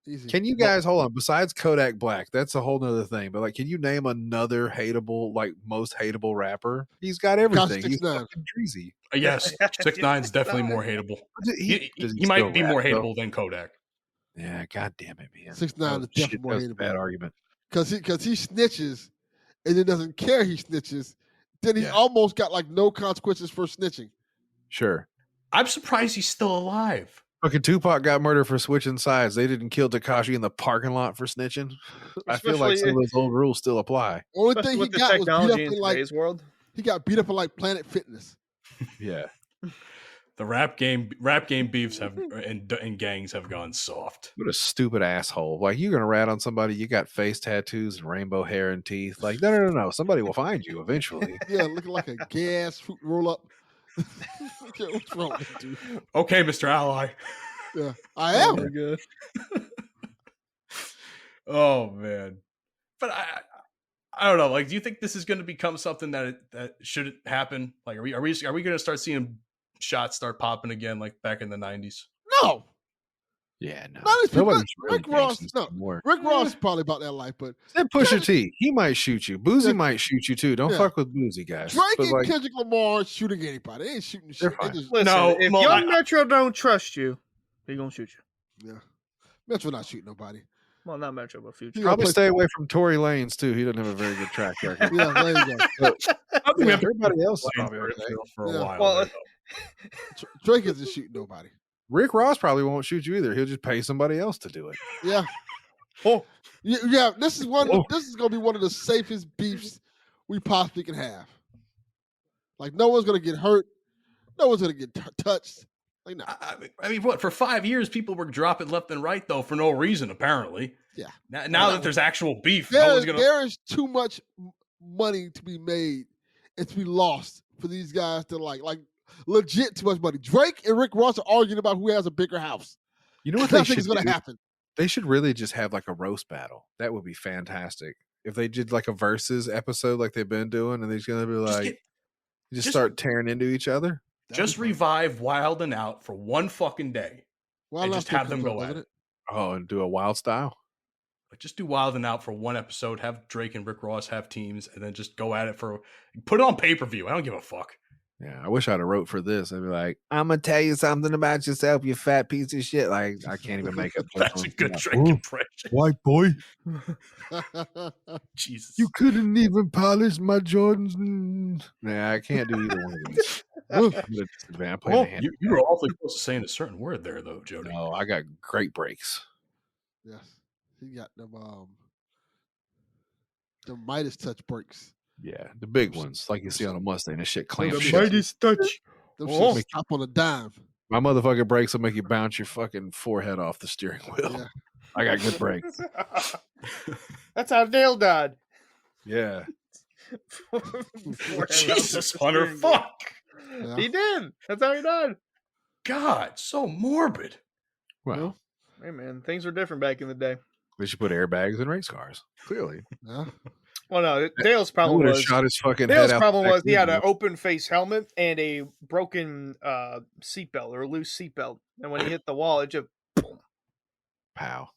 Easy. Can you guys hold on? Besides Kodak Black, that's a whole nother thing. But like, can you name another hateable, like most hateable rapper? He's got everything. He's 6ix9ine. fucking Dreezy. Yes, 6ix9ine's definitely more hateable. Does He still might be rap, more though? hateable than Kodak. Yeah, god damn it, man. 6ix9ine That is shit, definitely more that was a hateable. bad argument. Because he snitches and then doesn't care he snitches. Then he's Yeah. almost got like no consequences for snitching. Sure. I'm surprised he's still alive. Fucking Tupac got murdered for switching sides. They didn't kill Tekashi in the parking lot for snitching. I feel like some of those old rules still apply. Only Especially thing he with the got was beat up technology in in like today's world. he got beat up in like Planet Fitness. Yeah. The rap game beefs have and gangs have gone soft. What a stupid asshole. Like, you're going to rat on somebody, you got face tattoos and rainbow hair and teeth. Like, no. Somebody will find you eventually. Yeah, looking like a gas fruit roll up. What's wrong with you? Okay, Mr. Ally. Yeah, I am. Oh, my God. Oh man, but I don't know. Like, do you think this is going to become something that should happen? Like, are we going to start seeing shots start popping again, like back in the 90s? No, Yeah, no. not these people. Nobody's really Rick Ross. gangsters No, anymore. Rick Ross is probably about that life, but Then Pusha T, he might shoot you. Boozy Yeah. might shoot you too. Don't Yeah. fuck with Boozy, guys. Drake But, and like, Kendrick Lamar aren't shooting anybody. They ain't shooting shit. They fine. just, Listen, No, if well, Young Metro don't trust you, he gonna shoot you. yeah. Metro not shooting nobody. Well, not Metro, but Future. He probably play- stay away from Tory Lanez too. He doesn't have a very good track record. Yeah, there you go. I think we have to Everybody else is play probably okay. for a Yeah. while. Well, there, though. Drake isn't shooting nobody. Rick Ross probably won't shoot you either. He'll just pay somebody else to do it. Yeah. Oh, Yeah, this is one. Oh. This is gonna be one of the safest beefs we possibly can have. Like, no one's gonna get hurt. No one's gonna get touched. Like, no. I mean, what? For 5 years, people were dropping left and right though for no reason, apparently. Yeah. Now that there's actual beef, no one's gonna. There is too much money to be made and to be lost for these guys to like legit too much money. Drake and Rick Ross are arguing about who has a bigger house. You know what they Nothing should is gonna do? happen. They should really just have like a roast battle. That would be fantastic. If they did like a versus episode like they've been doing, and they're gonna be like, just start tearing into each other. Just revive Wild and Out for one fucking day. Well, and not just still have them comes go up, at doesn't it. Oh, and do a wild style. Like, just do Wild and Out for one episode. Have Drake and Rick Ross have teams, and then just go at it for. Put it on pay-per-view. I don't give a fuck. Yeah, I wish I'd have wrote for this. I'd be like, I'm gonna tell you something about yourself, you fat piece of shit. Like, I can't even make up. That's a good Drake impression. White boy, Jesus. you couldn't even polish my Jordans. Nah, I can't do either one of these. I'm at a disadvantage. I'm playing Well, the hand. you were awfully close to saying a certain word there, though, Jodie. No, I got great breaks. Yes, he got them. The Midas touch breaks. Yeah, the big ones, like you see on a Mustang. This shit clamp the shit. Midas touch. Them Oh. shits stop on a dime. My motherfucking brakes will make you bounce your fucking forehead off the steering wheel. Yeah. I got good brakes. That's how Dale died. Yeah. Jesus, Hunter, fuck. Yeah. He did. That's how he died. God, so morbid. Well, Hey, man, things were different back in the day. they should put airbags in race cars. Clearly. Yeah. Well, no, Dale's I problem would have was shot his fucking Dale's head out. problem the was he had an back window. open face helmet and a broken seatbelt or a loose seatbelt, and when he hit the wall, it just boom. Pow.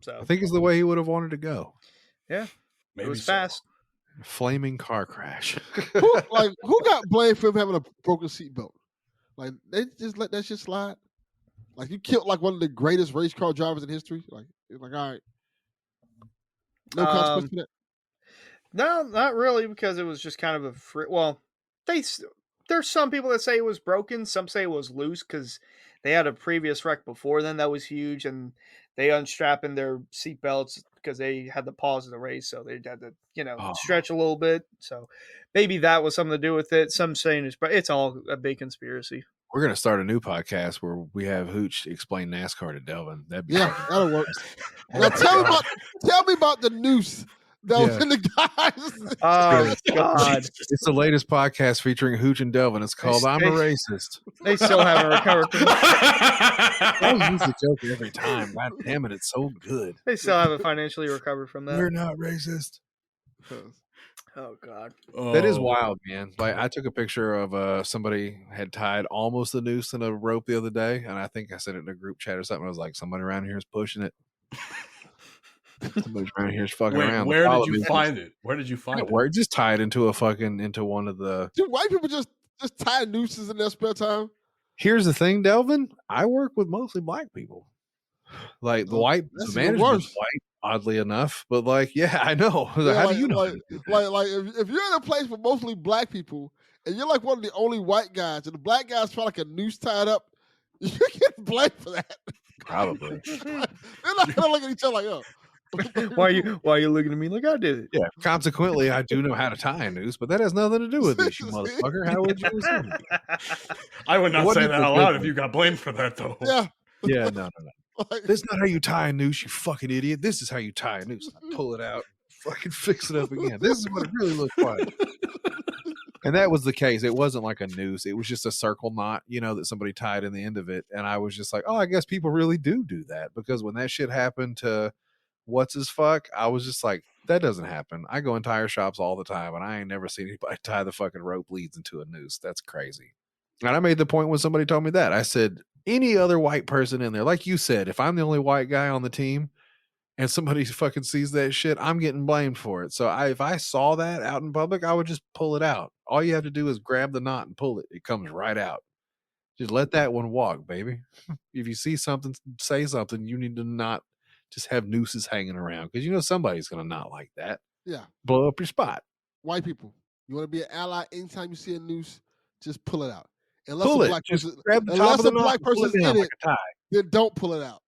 So I think it's the way he would have wanted to go. yeah, Maybe it was so. fast. Flaming car crash. Who got blamed for him having a broken seatbelt? Like, they just let that shit slide. Like, you killed like one of the greatest race car drivers in history. Like, it's like, all right, no consequence for that. No, not really, because it was just kind of a free. Well, there's some people that say it was broken. Some say it was loose because they had a previous wreck before then that was huge, and they unstrapping their seatbelts because they had to pause the race, so they had to, stretch a little bit. So maybe that was something to do with it. Some saying it's, but it's all a big conspiracy. We're gonna start a new podcast where we have Hooch explain NASCAR to Delvin. That'd be Yeah, fucking that'll work. fantastic. Now tell me about the noose that was Yeah. in the guys. Oh God, It's the latest podcast featuring Hooch and Delvin. It's called I'm a Racist. they still haven't recovered from that. I use the joke every time. God damn it, it's so good. They still haven't financially recovered from We're that. not racist. Oh God, That is wild, man. Like, I took a picture of somebody had tied almost a noose in a rope the other day, and I think I said it in a group chat or something. I was like, somebody around here is pushing it. Somebody around here is fucking around. Where Follow did you me. find it? Where did you find At it? work, just tie it into one of the. Do white people just tie nooses in their spare time? Here's the thing, Delvin. I work with mostly black people. Like the white, that's the even management's worse. white, oddly enough. But like, yeah, I know. Yeah, How like, do you know? Like if you're in a place with mostly black people and you're like one of the only white guys, and the black guys find like a noose tied up, you get blamed for that. Probably. They're not gonna look at each other like, oh. why are you looking at me like I did it? Yeah. Consequently, I do know how to tie a noose, but that has nothing to do with this, you motherfucker. How would you assume? I would not What say is that the out loud good if you got blamed for that, though. Yeah. Yeah, no. Like, This is not how you tie a noose, you fucking idiot. This is how you tie a noose. I pull it out, fucking fix it up again. This is what it really looks like. And that was the case. It wasn't like a noose. It was just a circle knot, that somebody tied in the end of it. And I was just like, oh, I guess people really do that. Because when that shit happened to what's his fuck, I was just like, that doesn't happen. I go in tire shops all the time, and I ain't never seen anybody tie the fucking rope leads into a noose. That's crazy. And I made the point when somebody told me that. I said, any other white person in there, like you said, if I'm the only white guy on the team and somebody fucking sees that shit, I'm getting blamed for it. So if I saw that out in public, I would just pull it out. All you have to do is grab the knot and pull it. It comes right out. Just let that one walk, baby. If you see something, say something. You need to not just have nooses hanging around, because somebody's going to not like that. Yeah. Blow up your spot. White people, you want to be an ally anytime you see a noose, just pull it out. Unless Pull a it. black Just person, grab the top unless of the a black knot and pull person's it down in like it, a tie. then don't pull it out.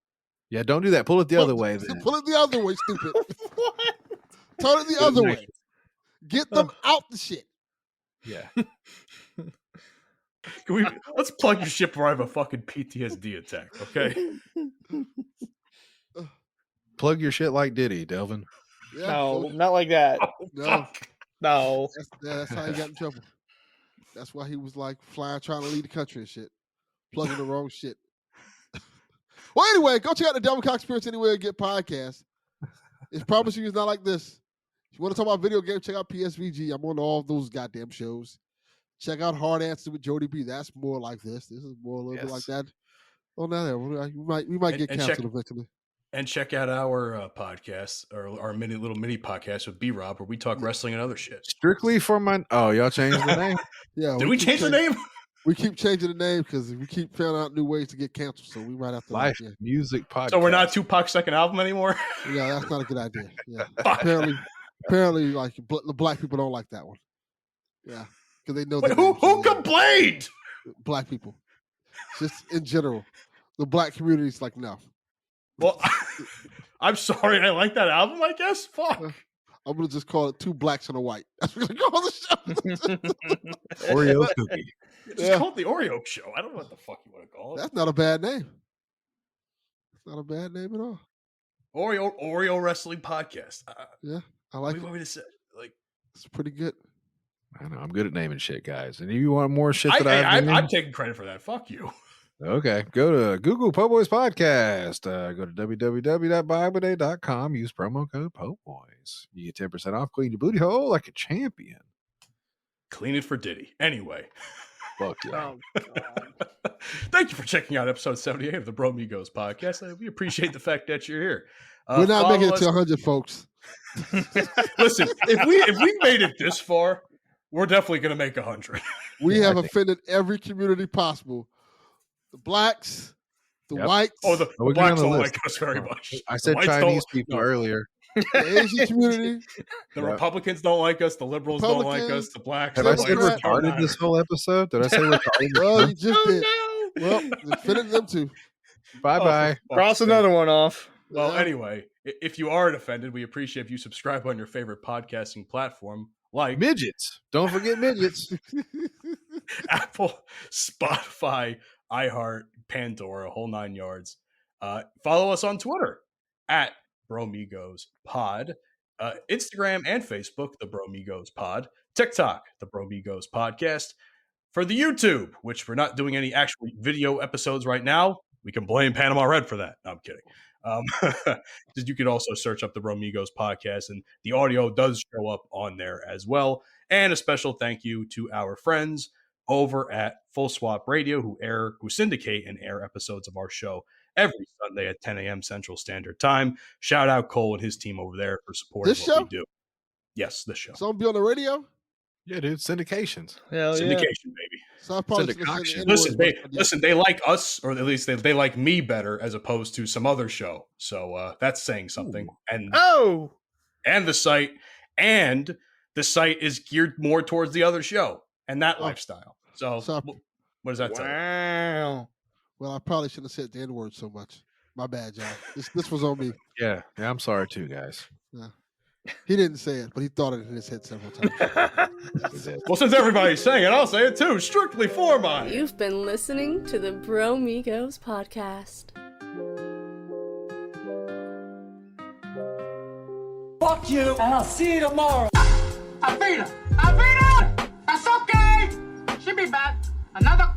Yeah, don't do that. Pull it the other way then. Pull it the other way, stupid. What? Turn it the other way. Get them out the shit. Yeah. Let's plug your shit before I have a fucking PTSD attack, okay? Plug your shit like Diddy, Delvin. Yeah, No, not like that. no. No. That's how he got in trouble. That's why he was like flying, trying to lead the country and shit. Plugging the wrong shit. Well, anyway, go check out the Delvin Cox Experience anywhere and get podcasts. It's promise you it's not like this. If you want to talk about video games, check out PSVG. I'm on all of those goddamn shows. Check out Hard Answer with Jodie B. That's more like this. This is more a little bit like that. Oh, no, we might get canceled eventually. And check out our podcast, or our little mini podcast with B-Rob, where we talk wrestling and other shit. Strictly for my... Oh, y'all changed the name? Yeah. Did we change the name? We keep changing the name because we keep finding out new ways to get canceled. So we might have to... Life Music Podcast. So we're not Tupac's second album anymore? Yeah, that's not a good idea. Yeah. Apparently, like, the black people don't like that one. Yeah. Because they know... Wait, who complained? Black people. Just in general. The black community's like, no. Well, I'm sorry. I like that album, I guess. Fuck. I'm going to just call it Two Blacks and a White. That's what we're going to call the show. Oreo cookie. Just call it the Oreo Show. I don't know what the fuck you want to call it. That's not a bad name. It's not a bad name at all. Oreo Wrestling Podcast. Yeah, I like what do you it. want me to say? Like, it's pretty good. I know. I'm good at naming shit, guys. And if you want more shit that I'm taking credit for that. Fuck you. Okay. Go to Google Po' Boys Podcast. Go to www.buyabouday.com. Use promo code Po' Boys. You get 10% off. Clean your booty hole like a champion. Clean it for Diddy. Anyway. Fuck yeah. Oh, God. Thank you for checking out episode 78 of the Bro Migos podcast. We appreciate the fact that you're here. We're not making it to 100, folks. Listen, if we made it this far, we're definitely going to make 100. We have offended every community possible. The blacks, the whites. Oh, the blacks don't like us very much. I said Chinese people earlier. The Asian community. The Republicans don't like us. The liberals don't like us. The blacks Have don't I said like us. retarded this whole episode? Did I say retarded? Well, you just did. Well, offended them too. Bye-bye. Cross another one off. Well, anyway, if you aren't offended, we appreciate if you subscribe on your favorite podcasting platform, like midgets. Don't forget midgets. Apple, Spotify, iHeart, Pandora, whole 9 yards. Follow us on Twitter at Bromigos Pod, Instagram and Facebook, the Bromigos Pod, TikTok, the Bromigos Podcast. For the YouTube, which we're not doing any actual video episodes right now, we can blame Panama Red for that. No, I'm kidding. You can also search up the Bromigos Podcast, and the audio does show up on there as well. And a special thank you to our friends over at Full Swap Radio who syndicate and air episodes of our show every Sunday at 10 a.m. Central Standard Time. Shout out Cole and his team over there for supporting what we do. Yes, this show. So I'm be on the radio? Yeah, dude. Syndications. Hell Syndication, baby. So I probably Listen, they like us, or at least they like me better as opposed to some other show. So that's saying something. Ooh. And the site is geared more towards the other show and that lifestyle. So what does that tell you? Wow. Well, I probably shouldn't have said the N-word so much. My bad, y'all. This was on me. Yeah, I'm sorry too, guys. Yeah. He didn't say it, but he thought it in his head several times. Well, since everybody's saying it, I'll say it too. Strictly for mine. You've been listening to the Bro Migos podcast. Fuck you, and I'll see you tomorrow. I beat her! That's okay! Another